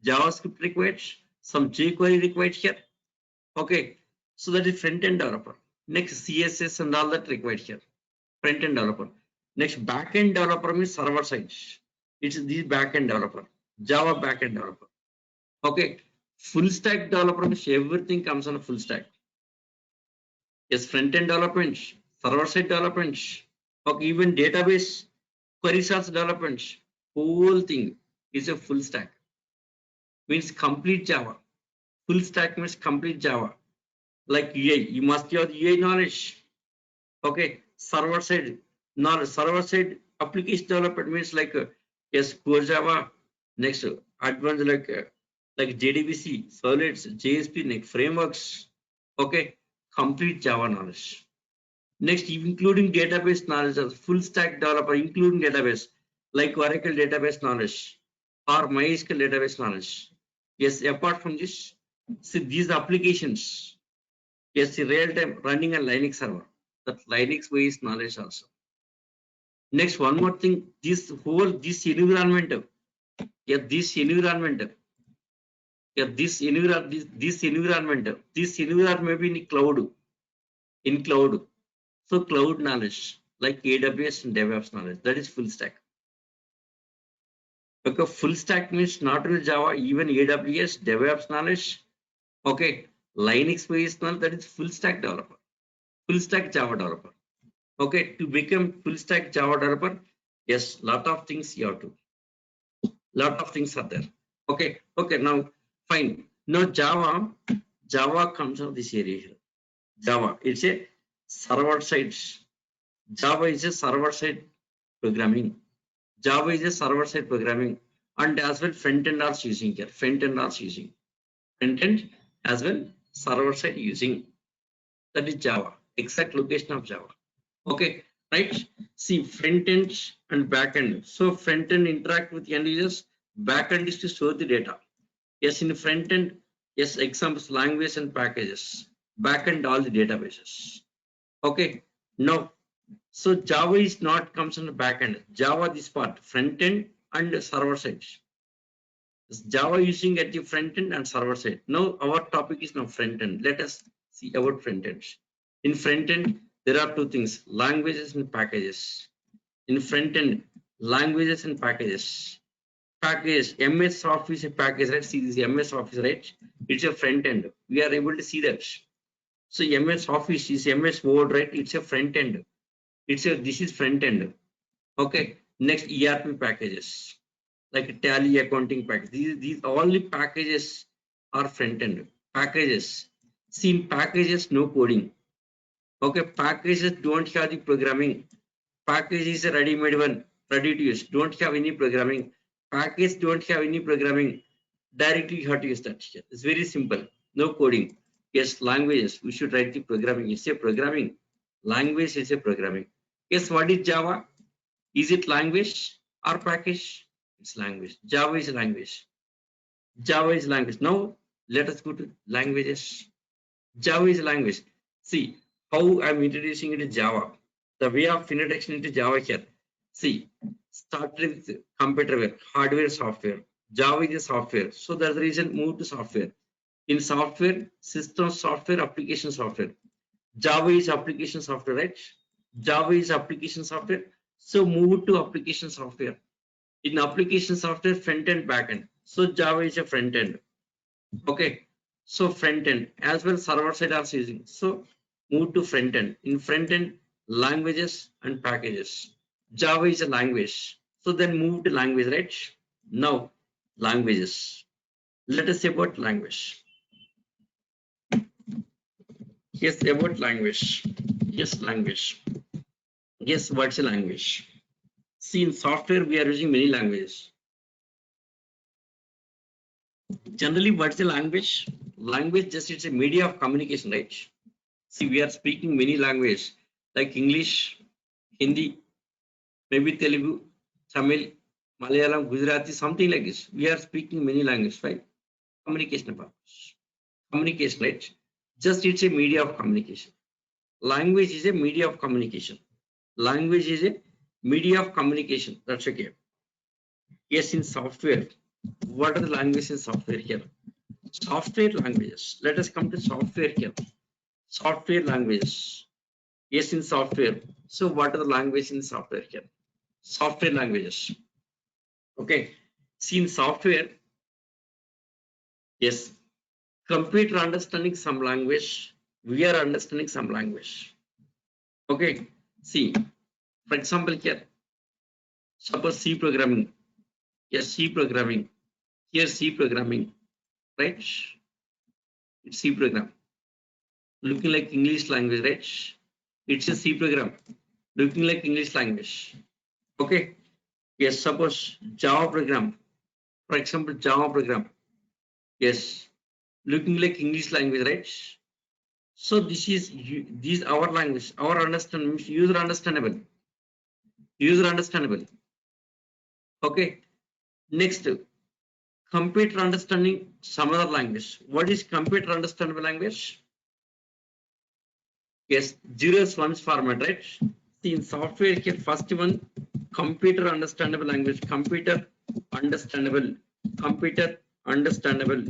JavaScript required, some jQuery required here. Okay, so that is front-end developer. Next, CSS and all that required here. Front-end developer. Next, back-end developer means server side. It's the back-end developer. Java back-end developer. Okay, full stack developer means everything comes on a full stack. Yes, front-end development, server-side development, okay, even database, query source development, whole thing is a full stack. Means complete Java. Full stack means complete Java. Like UI, you must have UI knowledge. Okay, server-side knowledge, server-side application development means like yes, core Java. Next, advanced like JDBC, Solids, JSP, next frameworks. Okay, complete Java knowledge. Next, including database knowledge, full stack developer, including database, like Oracle database knowledge or MySQL database knowledge. Yes, apart from this, see these applications, yes, real time running a Linux server, that Linux based knowledge also. Next, one more thing, this environment, yeah, this environment may be in cloud. So cloud knowledge like AWS and DevOps knowledge, that is full stack. Because full stack means not only Java, even AWS, DevOps knowledge. Okay, Linux based knowledge, that is full stack developer, full stack Java developer. Okay, to become full stack Java developer, yes, lot of things you have to. Lot of things are there. Okay, now fine. Now Java comes out this area here. Java, it's a server side. Java is a server side programming. Java is a server side programming, and as well front end also using here. Front end as well server side using. That is Java. Exact location of Java. Okay, right? See front end and back end. So front end interact with end users. Back end is to store the data. Yes, in the front end, yes, examples, language and packages. Back end all the databases. Okay, now so Java is not comes on the back end. Java this part front end and server side. Java using at the front end and server side. Now our topic is now front end. Let us see about front end. In front end there are two things: languages and packages. In front end, languages and packages. Package MS Office a package, right? See this MS Office, right? It's a front end. We are able to see that. So MS Office is MS Word, right? It's a front end. This is front end. Okay, Next, ERP packages like Tally accounting package. These all the packages are front end packages. See, in packages, no coding. Okay, packages don't have the programming. Package is a ready-made one, ready to use. Don't have any programming. Package don't have any programming. Directly you have to use that. It's very simple. No coding. Yes, languages. We should write the programming. It's a programming. Language is a programming. Yes, what is Java? Is it language or package? It's language. Java is language. Java is language. Now let us go to languages. Java is language. See how I'm introducing it to Java. The way of introduction into Java here. See, started with computer, hardware, software. Java is a software. So that's the reason move to software. In software, system software, application software. Java is application software, right? Java is application software. So move to application software. In application software, front end, back end. So Java is a front end. Okay. So front end as well server side also using. So move to front end. In front end, languages and packages. Java is a language. So then move to language, right? Now languages. Let us say about language. Yes, about language. Yes, language. Yes, what's a language? See, in software, we are using many languages. Generally, what's the language? Language just it's a media of communication, right? See, we are speaking many languages like English, Hindi, maybe Telugu, Tamil, Malayalam, Gujarati, something like this. We are speaking many languages, right? Communication purpose. Communication, right? Just it's a media of communication. Language is a media of communication. Language is a media of communication. That's okay. Yes, in software. What are the languages in software here? Software languages. Let us come to software here. Software languages. Yes, in software. So what are the languages in software here? Software languages. Okay. See, in software, yes, computer understanding some language. We are understanding some language. Okay. See, for example, here, suppose C programming. Yes, C programming. Here, C programming. Right? It's C program. Looking like English language, right? It's a C program. Looking like English language. Okay. Yes, suppose Java program. For example, Java program. Yes, looking like English language, right? So this our language, our understanding, user understandable. User understandable. Okay. Next, computer understanding some other language. What is computer understandable language? Yes, zeros ones format, right? See, in software here, first one, computer understandable language, computer understandable, computer understandable,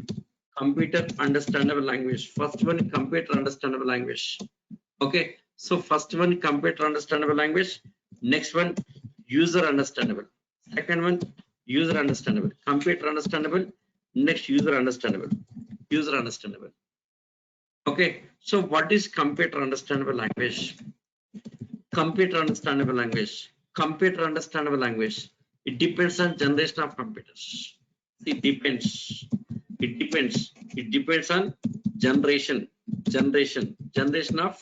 computer understandable language. First one, computer understandable language. Okay, so first one, computer understandable language. Next one, user understandable. Second one, user understandable, computer understandable. Next, user understandable, user understandable. Okay, so what is computer understandable language? Computer understandable language. Computer understandable language. It depends on generation of computers. It depends. It depends. It depends on generation. Generation of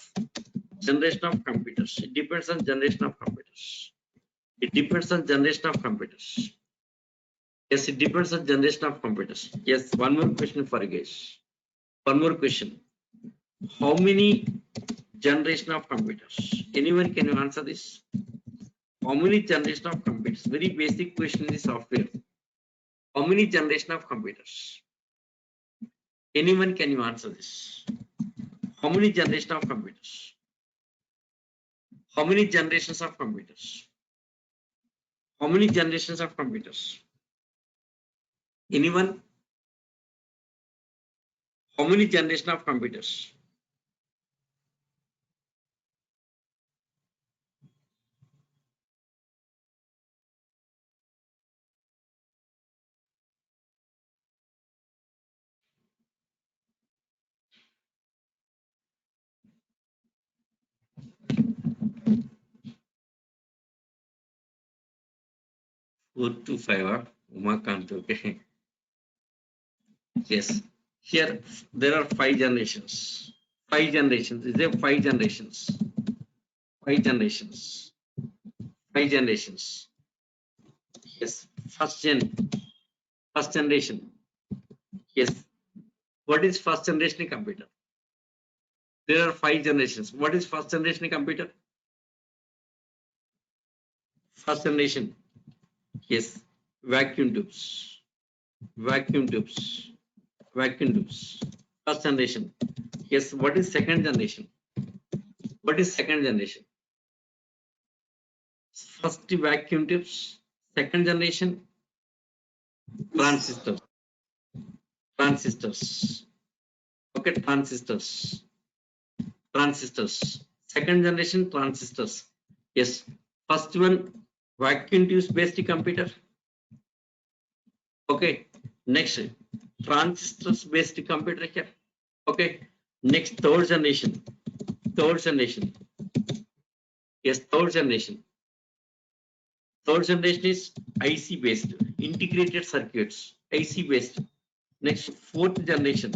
computers. It depends on generation of computers. It depends on generation of computers. Yes, it depends on generation of computers. Yes, one more question for you guys. One more question. How many generation of computers? Anyone can you answer this? How many generation of computers? Very basic question in the software. How many generation of computers? Anyone can you answer this? How many generation of computers? How many generations of computers? How many generations of computers? Anyone? How many generation of computers? 4 to 5. Umakant, okay. Yes. Here there are 5 generations. 5 generations. Is there 5 generations? 5 generations. 5 generations. Yes. First generation. Yes. What is first generation computer? There are 5 generations. What is first generation computer? First generation. Yes. Vacuum tubes. Vacuum tubes. Vacuum tubes. First generation. Yes. What is second generation? What is second generation? First vacuum tubes. Second generation transistors. Transistors. Okay, transistors. Transistors. Second generation transistors. Yes. First one vacuum tubes based computer. Okay. Next transistors based computer here. Okay. Next third generation. Third generation. Yes, third generation. Third generation is IC based, integrated circuits, IC based. Next, fourth generation.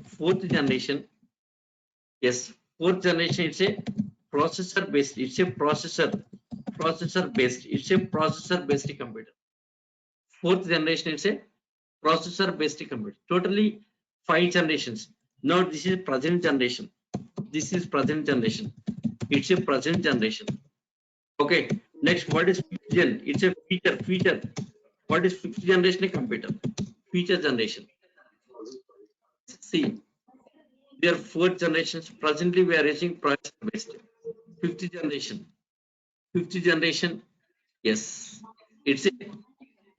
Fourth generation, yes, fourth generation it's a processor based. It's a processor based. It's a processor based computer. Fourth generation is a processor based computer. Totally 5 generations. Now this is present generation. This is present generation. It's a present generation. Okay. Next, what is fifth gen? It's a feature. What is fifth generation computer? Feature generation. See, there are 4 generations. Presently, we are using processor based. Fifth generation. Fifth generation. Yes, it's a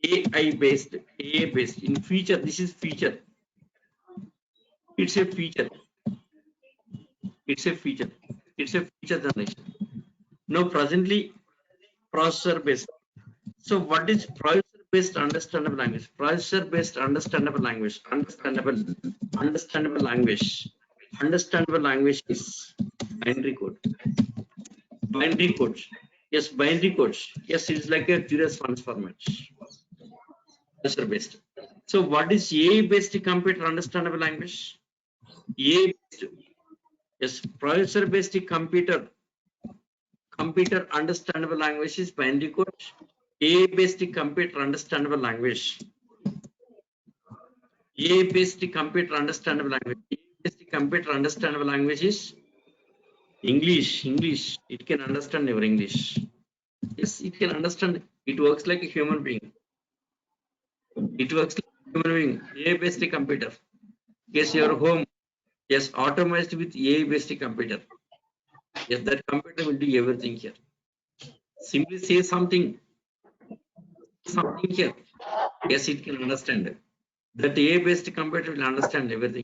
AI based. AI based. In feature, this is feature. It's a feature. It's a feature. It's a feature generation. Now, presently, processor based. So what is processor based understandable language? Processor based understandable language. Understandable language. Understandable language is binary code. Binary codes. Yes, binary codes. Yes, it's like a Julius format. Processor based. So what is AI based computer understandable language? AI based. Yes, processor based computer understandable language is binary code. AI based computer understandable language. AI based computer understandable language. AI based computer understandable language is English. English. It can understand your English. Yes, it can understand. It works like a human being. It works like a human being. AI based computer. Yes, your home. Yes, automated with AI based computer. Yes, that computer will do everything here. Simply say something here. Yes, it can understand. That AI based computer will understand everything.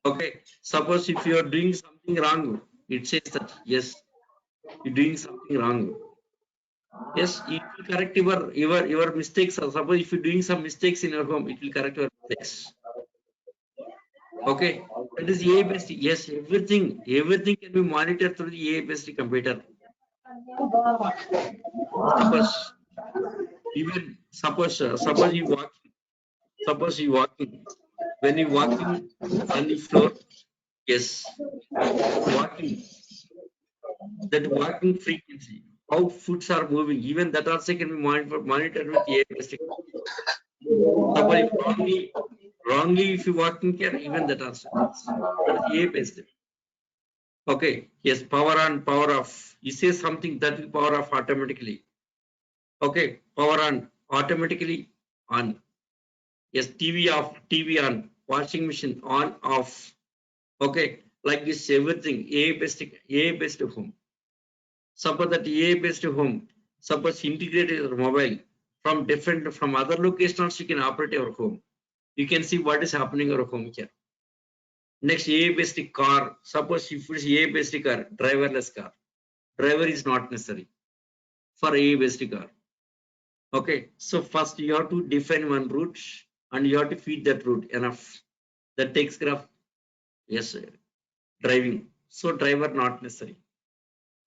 Okay, suppose if you are doing something wrong, it says that yes, you're doing something wrong. Yes, it will correct your mistakes. Suppose if you're doing some mistakes in your home, it will correct your mistakes. Okay, that is AI based. Yes, everything can be monitored through the AI based computer. Suppose even suppose you walking when you walking on the floor. Yes, walking that walking frequency, how foots are moving, even that also can be monitored with AI based. Suppose if wrongly if you walking here, even that also that is AI based. Okay, yes, power on, power off. You say something that will power off automatically. Okay, power on automatically on. Yes, TV off, TV on, washing machine on, off. Okay, like this everything AI based home. Suppose that AI based home, suppose integrated your mobile from other locations, you can operate your home. You can see what is happening in your home here. Next, AI based car. Suppose if it's AI based car, driverless car. Driver is not necessary for AI based car. Okay, so first you have to define one route and you have to feed that route enough. That takes care of yes driving. So driver not necessary.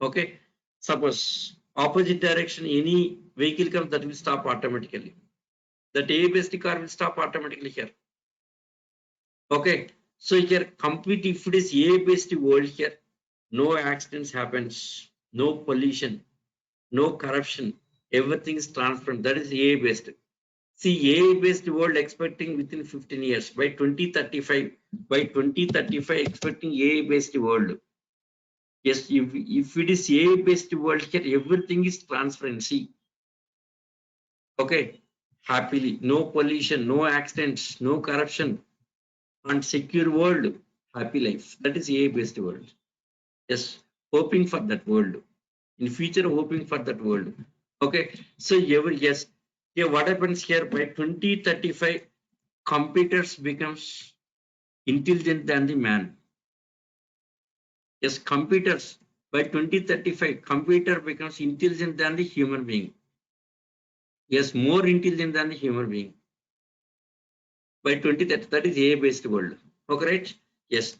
Okay, suppose Opposite direction, any vehicle comes, that will stop automatically. That A-based car will stop automatically here. Okay, so here complete, if it is A-based world here, no accidents happens, no pollution, no corruption, everything is transparent. That is A-based. See, A-based world expecting within 15 years, by 2035, expecting A-based world. Yes, if it is A-based world here, everything is transparency. Okay, happily, no pollution, no accidents, no corruption, and secure world, happy life. That is AI-based world. Yes, hoping for that world. In future, hoping for that world. Okay, so yes, yeah, what happens here by 2035, computers becomes intelligent than the man. Yes, computers by 2035, computer becomes intelligent than the human being. Yes, more intelligent than the human being. By 2030, that is AI-based world. Okay, right? Yes.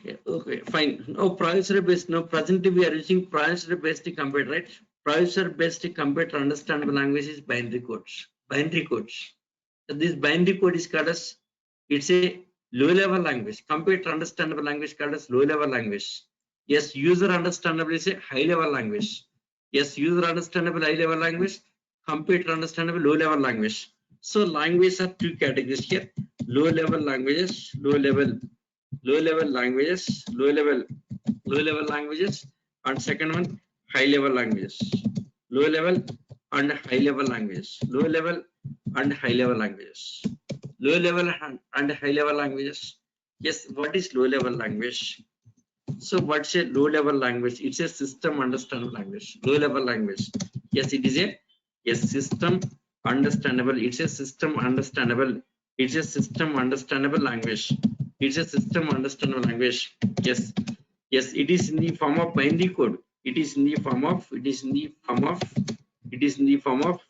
Yeah, okay, fine. Now processor based. Now presently we are using processor based computer, right? Processor based computer understandable language is binary codes. Binary codes. So this binary code is called as, it's a low level language. Computer understandable language called as low level language. Yes, user understandable is a high level language. Yes, user understandable high level language. Computer understandable low level language. So languages are two categories here. Low level languages, low level languages, low level languages, and second one, high level languages. Low level and high level languages. Low level and high level languages. Low level and high level languages. Yes, what is low level language? So what's a low level language? It's a system understandable language. Low level language. Yes, it is a, yes, system understandable. It's a system understandable. It's a system understandable language. It's a system understandable language. Yes, yes, it is in the form of binary code. It is in the form of, it is in the form of, it is in the form of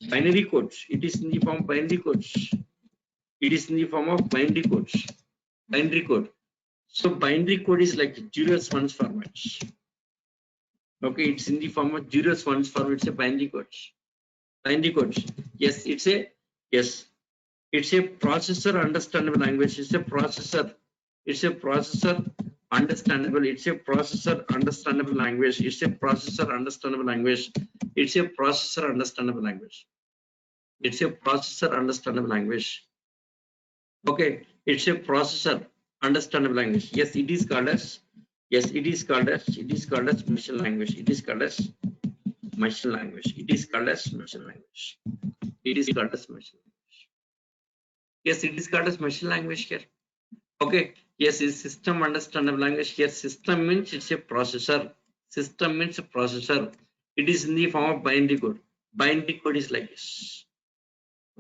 binary codes. It is in the form of binary codes. It is in the form of binary codes. Binary code. So binary code is like zeros ones format. Okay, it's in the form of zeros ones format. It's a binary code. Binary codes. Yes, it's a, yes, it's a processor understandable language. It's a processor. It's a processor understandable. It's a processor understandable language. It's a processor understandable language. It's a processor understandable language. It's a processor understandable language. Okay, it's a processor understandable language. Yes, it is called as, yes, it is called as, it is called as machine language. It is called as machine language. It is called as machine language. It is called as machine language. Yes, it is called as machine language here. Okay, yes, it's system understandable language here. System means it's a processor. System means a processor. It is in the form of binary code. Binary code is like this.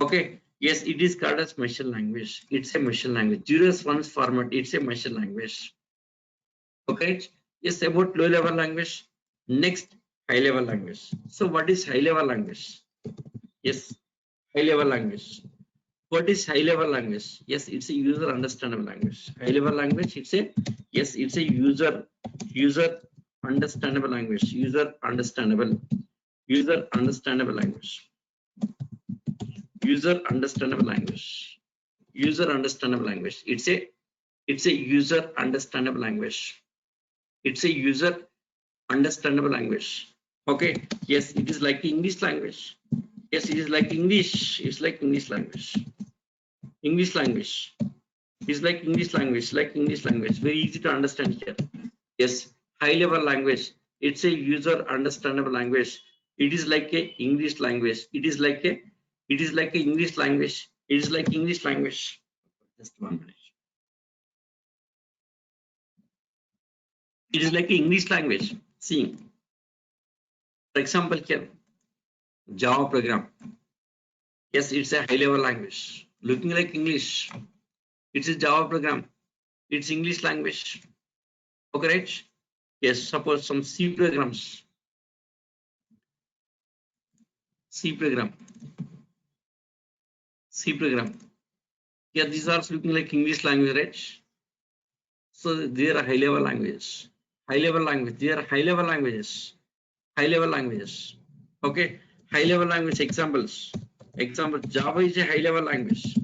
Okay, yes, it is called as machine language. It's a machine language. Zeros ones format. It's a machine language. Okay, yes, about low level language. Next, high level language. So, what is high level language? Yes, high level language. What is high level language? Yes, it's a user understandable language. High level language, it's a, yes, it's a user understandable language. User understandable language. User understandable language. User understandable language. It's a user understandable language. It's a user understandable language. Okay, yes, it is like English language. Yes, it is like English. It's like English language. English language. It's like English language, like English language. Very easy to understand here. Yes, high level language. It's a user understandable language. It is like a English language. It is like a, it is like a English language. It is like English language. Just 1 minute. It is like English language. See, for example, here, Java program. Yes, it's a high level language. Looking like English. It's a Java program. It's English language. Okay, right? Yes, suppose some C programs. C program. C program. Yeah, these are looking like English language, right? So they are high level languages. High level language. They are high level languages. high level languages. Okay, high level language examples. Example, Java is a high level language.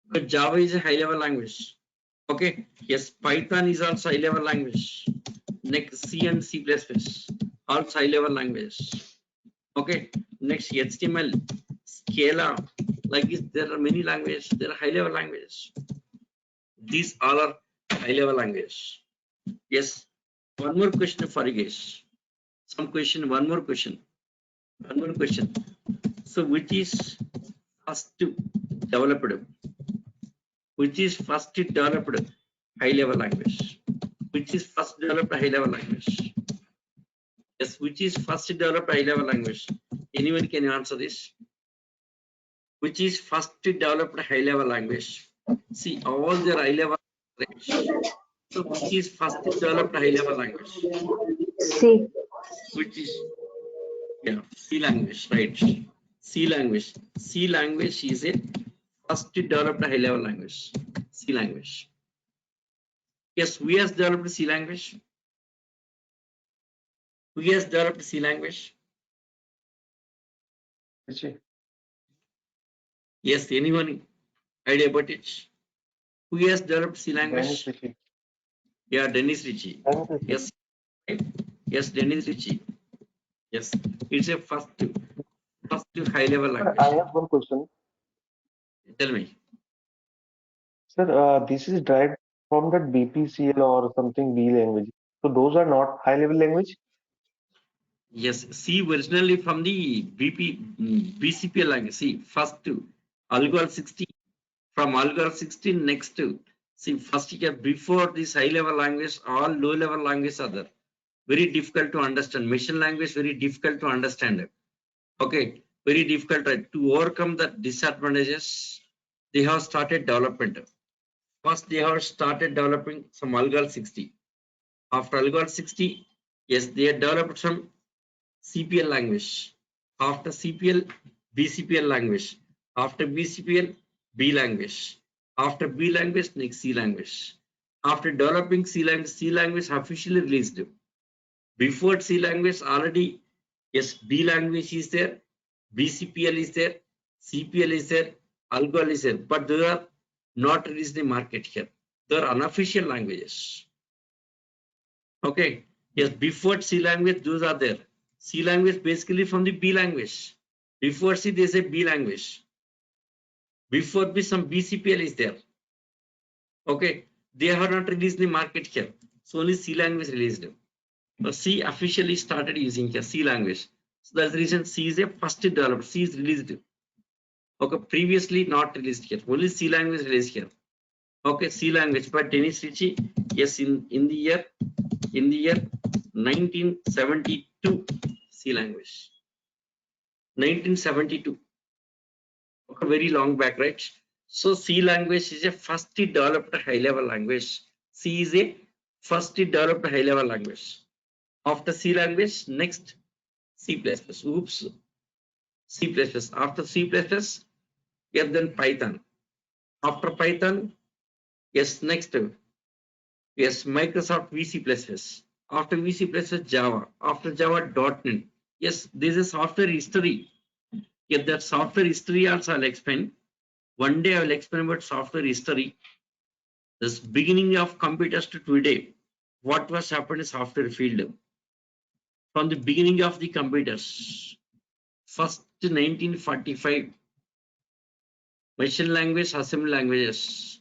But Java is a high level language. Okay, yes, Python is also high level language. Next, C and C++, also high level languages. Okay, next HTML, Scala, like this, there are many languages, there are high level languages. These all are high level languages. Yes, one more question for you guys. One more question. So which is first developed? Which is first developed high level language? Which is first developed high level language? Yes, which is first developed high level language? Anyone can answer this? Which is first developed high level language? See, all the high level language. So which is first developed high level language? C. Which is, yeah, C language, right? C language. C language is a first developed high level language. C language. Yes, we has developed C language. We has developed C language. Rishi. Yes, anyone idea about it? Who has developed C Dennis language? Rishi. Yeah, Dennis Ritchie. Dennis Rishi. Yes, right? Yes, Dennis Ritchie. Yes, it's a first high level Sir, language. I have one question. Tell me. Sir, this is derived from that BPCL or something B language. So those are not high level language? Yes, C originally from the BCP language. See, first Algol 60, from Algol 16 next to, see, first year before this high level language, all low level languages are there. Very difficult to understand. Machine language very difficult to understand. Okay, very difficult, right? To overcome the disadvantages, they have started development. First, they have started developing some Algol 60. After Algol 60, yes, they have developed some CPL language. After CPL, BCPL language. After BCPL, B language. After B language, next C language. After developing C language officially released. Before C language, already, yes, B language is there, BCPL is there, CPL is there, Algol is there, but they are not released in the market here. They are unofficial languages. Okay, yes, before C language, those are there. C language basically from the B language. Before C, there is a B language. Before B, some BCPL is there. Okay, they have not released the market here. So only C language released. C officially started using here C language. So that's the reason C is a first developed. C is released. Okay, previously not released here. Only C language released here. Okay, C language. But Dennis Ritchie, yes, in the year 1972, C language. 1972. Okay, very long back, right? So C language is a first developed high level language. C is a first developed high level language. After C language, next C++. Oops, C++. After C++, yes, then Python. After Python, yes, next, yes, Microsoft VC++. After VC++, Java. After Java, .NET. Yes, this is software history. Yes, that software history also I'll explain. One day I will explain about software history. This beginning of computers to today, what was happened in software field. From the beginning of the computers, first 1945, machine language, assembly languages.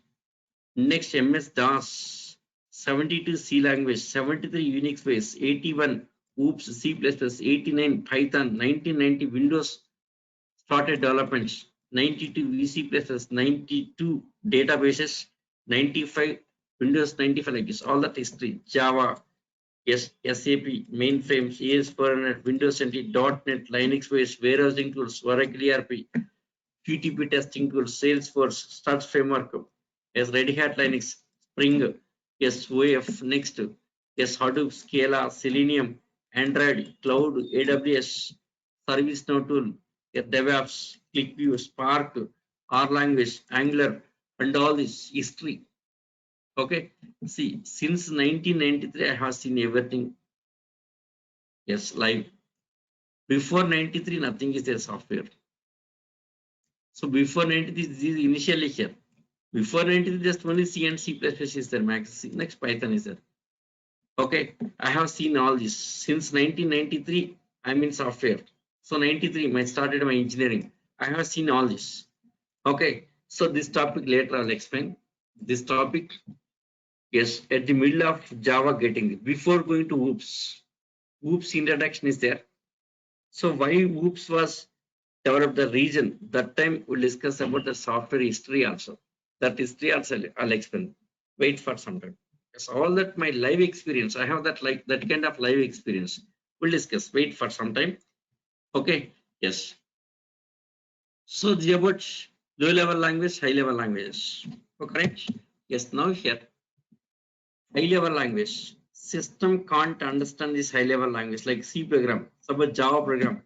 Next, MS-DOS, 72 C language, 73 Unix base, 81 OOPS, C++, 89 Python, 1990 Windows started developments, 92 VC++, 92 databases, 95 Windows 95 like this, all that history, Java, yes, SAP, mainframes, AS400, Windows NT, .NET, Linux based warehousing tools, Oracle ERP, QTP testing tools, Salesforce, Struts framework, yes, Red Hat Linux, Spring, yes, OF, next, yes, Hadoop, Scala, Selenium, Android, Cloud, AWS, ServiceNow tool, yes, DevOps, ClickView, Spark, R language, Angular, and all this history. Okay, see, since 1993, I have seen everything. Yes, live. Before 93, nothing is there software. So before 93, this is initially here. Before 93, just only C and C++ is there, max. Next Python is there. Okay, I have seen all this since 1993. I'm in software. So 93, I started my engineering. I have seen all this. Okay, so this topic later I'll explain. This topic, yes, at the middle of Java getting before going to OOPS. OOPS introduction is there. So why OOPS was developed the region? That time we'll discuss about the software history also. That history also I'll explain. Wait for some time. Yes, all that my live experience. I have that like that kind of live experience. We'll discuss. Wait for some time. Okay. Yes. So the about low level language, high level languages. Correct? Yes. Now here high level language. System can't understand this high level language like C program, suppose Java program.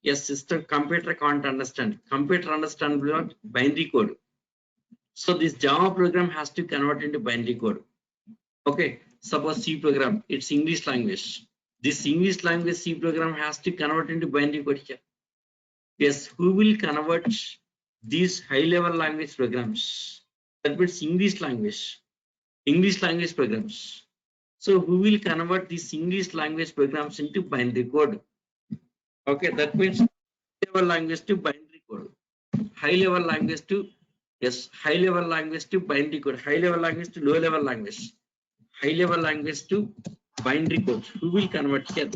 Yes, system computer can't understand. Computer understand what? Binary code. So this Java program has to convert into binary code. Okay, suppose C program, it's English language. This English language C program has to convert into binary code here. Yes, who will convert these high level language programs? That means English language programs. So who will convert these English language programs into binary code? Okay, that means level language to binary code. High level language to yes, high level language to binary code, high level language to low level language, high level language to binary code. Who will convert here?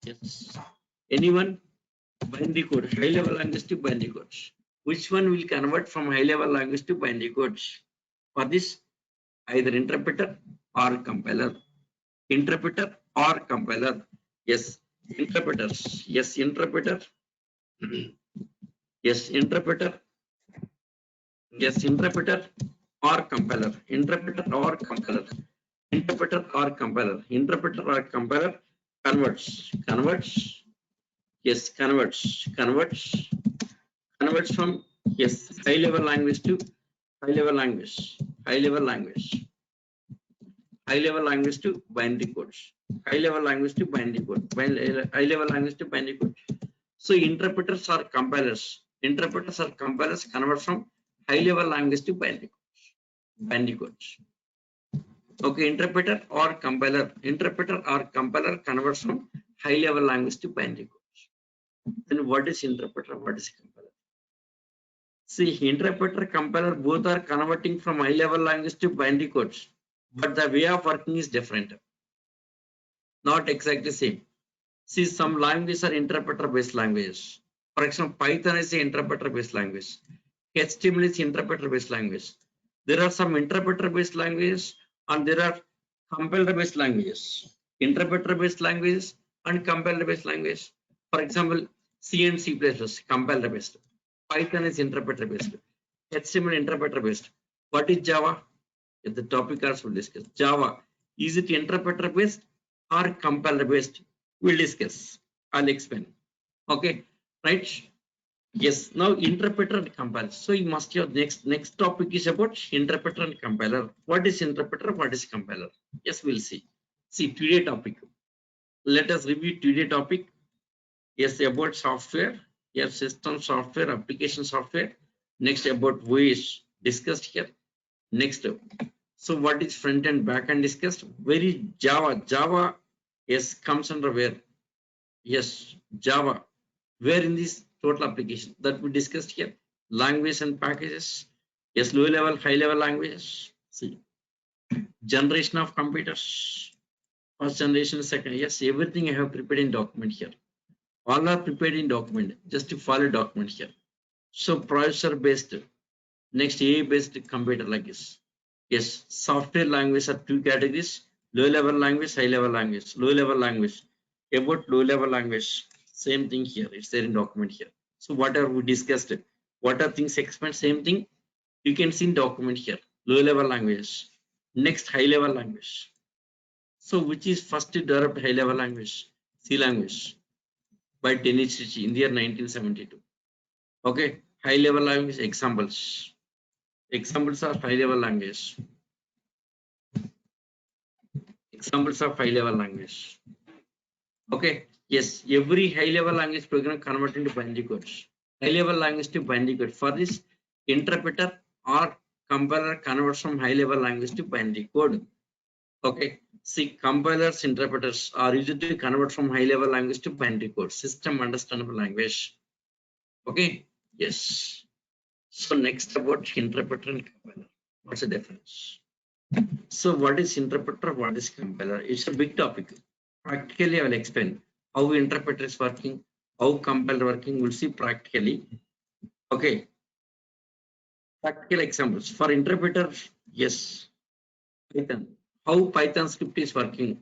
Yes, anyone? Binary code, high level language to binary codes. Which one will convert from high level language to binary codes? For this, either interpreter or compiler. Interpreter or compiler. Yes, interpreters. Yes, interpreter. Yes, interpreter. Yes, interpreter or compiler. Interpreter or compiler. Interpreter or compiler. Interpreter or compiler converts. Converts. Yes, converts. Converts. Converts from yes high level language to high level language. High level language. High level language to binary codes. High level language to binary code. High level language to binary code. So interpreters or compilers. Interpreters or compilers convert from high level language to binary codes. Binary codes. Okay, interpreter or compiler. Interpreter or compiler converts from high level language to binary codes. Then what is interpreter? What is compiler? See, interpreter, compiler both are converting from high level language to binary codes, but the way of working is different. Not exactly same. See, some languages are interpreter based languages. For example, Python is an interpreter based language. HTML is interpreter based language. There are some interpreter based languages and there are compiler based languages. Interpreter based languages and compiler based language. For example, C and C++ compiler based. Python is interpreter based. HTML interpreter based. What is Java? The topic also will discuss. Java, is it interpreter based or compiler based? We'll discuss. I'll explain. Okay, right? Yes. Now interpreter and compiler. So you must have next topic is about interpreter and compiler. What is interpreter? What is compiler? Yes, we'll see. See today topic. Let us review today topic. Yes, about software. Yes, system software, application software. Next about voice discussed here. Next, so what is front and back end discussed? Where is Java? Java, yes, comes under where? Yes, Java. Where in this total application that we discussed here? Language and packages. Yes, low level, high level languages. See, generation of computers. First generation, second. Yes, everything I have prepared in document here. All are prepared in document. Just to follow document here. So processor based. Next, AI based computer like this. Yes, software language are two categories: low level language, high level language. Low level language. About low level language, same thing here. It's there in document here. So whatever we discussed, what are things explained, same thing you can see in document here. Low level language. Next, high level language. So which is first developed high level language? C language by Tenichichi in the year 1972. Okay, high level language examples. Examples of high level language. Examples of high level language. Okay, Yes, every high-level language program convert into binary codes. High-level language to binary code. For this, interpreter or compiler converts from high-level language to binary code. Okay. See, compilers, interpreters are used to convert from high-level language to binary code. System understandable language. Okay. Yes. So next about interpreter and compiler. What's the difference? So what is interpreter? What is compiler? It's a big topic. Practically, I will explain how interpreter is working, how compiler working. We'll see practically. Okay. Practical examples for interpreter. Yes. Python. How Python script is working.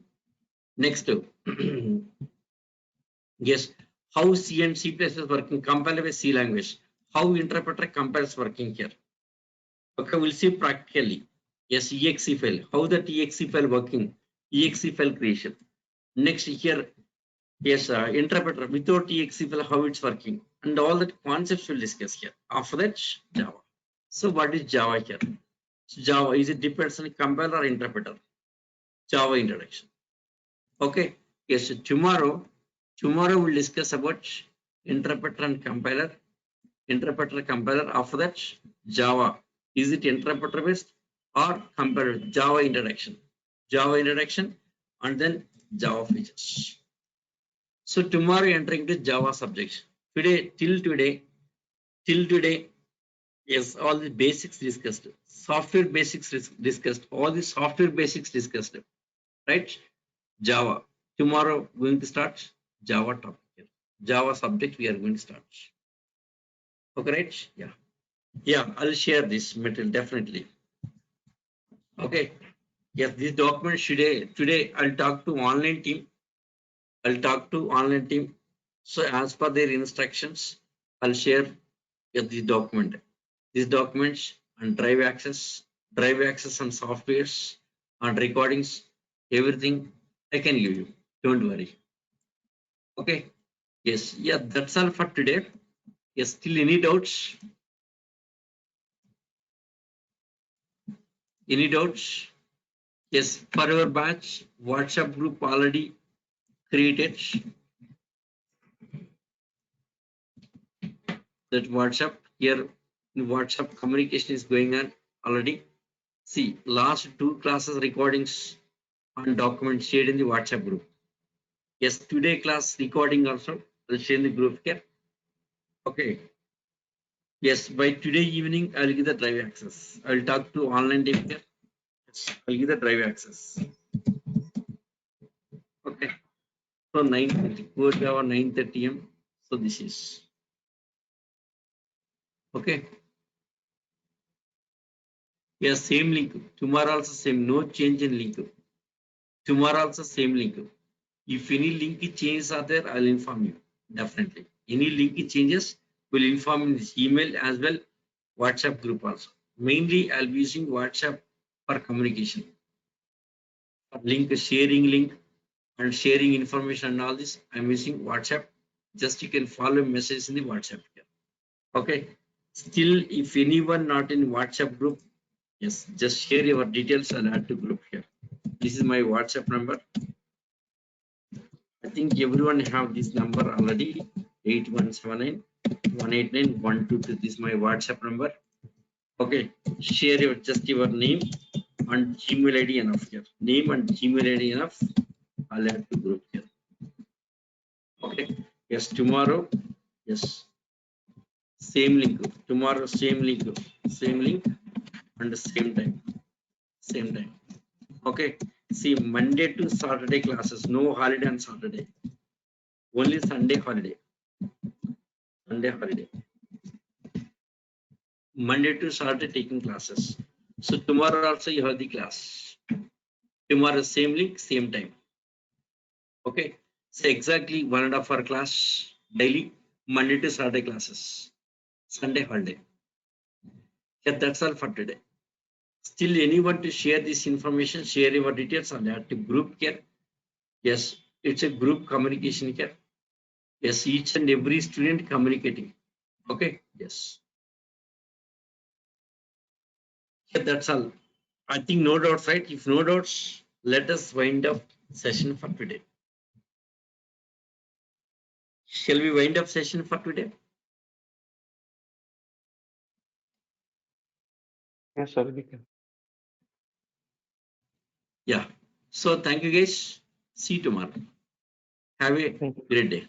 Next. Yes. How C and C++ is working. Compile with C language. How interpreter compiles working here. Okay. We'll see practically. Yes. exe file. How that exe file working. Exe file creation. Next here. Yes, interpreter without exe file, how it's working, and all that concepts we'll discuss here. After that, Java. So what is Java here? So Java is it depends on compiler or interpreter. Java introduction. Okay. Yes. So tomorrow we'll discuss about interpreter and compiler. Interpreter compiler. After that, Java. Is it interpreter based or compiler? Java introduction. Java introduction, and then Java features. So tomorrow entering the Java subject. Till today, yes, all the basics discussed. Software basics discussed. All the software basics discussed. Right? Java. Tomorrow going to start Java topic here. Java subject we are going to start. Okay, right? Yeah. Yeah, I'll share this material definitely. Okay. Yes, this document today I'll talk to online team. I'll talk to online team. So as per their instructions, I'll share this document. These documents and drive access and softwares and recordings, everything I can give you. Don't worry. Okay. Yes. Yeah, that's all for today. Yes, still any doubts? Any doubts? Yes, for your batch, WhatsApp group already created. That WhatsApp here, WhatsApp communication is going on already. See, last 2 classes recordings and documents shared in the WhatsApp group. Yes, today class recording also will share in the group here. Okay. Yes, by today evening, I'll give the drive access. I'll talk to online team here. Yes, I'll give the drive access. Okay. So 9:30, good hour 9:30 am. So this is okay. Yes, same link. Tomorrow also same, no change in link. Tomorrow also same link. If any link changes are there, I'll inform you. Definitely. Any link changes, will inform in this email as well, WhatsApp group also. Mainly, I'll be using WhatsApp for communication. Sharing link and sharing information and all this, I'm using WhatsApp. Just you can follow messages in the WhatsApp here. Okay. Still, if anyone not in WhatsApp group, yes, just share your details and add to group here. This is my WhatsApp number. I think everyone have this number already. 8179-189-122. This is my WhatsApp number. Okay, share your name and Gmail ID enough here. Name and Gmail ID enough. I'll add to group here. Okay. Yes, tomorrow. Yes. Same link. Tomorrow, same link. Same link and the same time. Same time. Okay. See, Monday to Saturday classes. No holiday on Saturday. Only Sunday holiday. Sunday holiday. Monday to Saturday taking classes. So tomorrow also you have the class. Tomorrow same link, same time. Okay. So exactly 1.5 hour class daily, Monday to Saturday classes. Sunday holiday. Yeah, that's all for today. Still anyone to share this information, share your details on that group here. Yes, it's a group communication here. Yes, each and every student communicating. Okay. Yes. Yeah, that's all. I think no doubts, right? If no doubts, let us wind up session for today. Shall we wind up session for today? Yes, sir, we can. Yeah. So thank you guys. See you tomorrow. Have a Thank you. great day.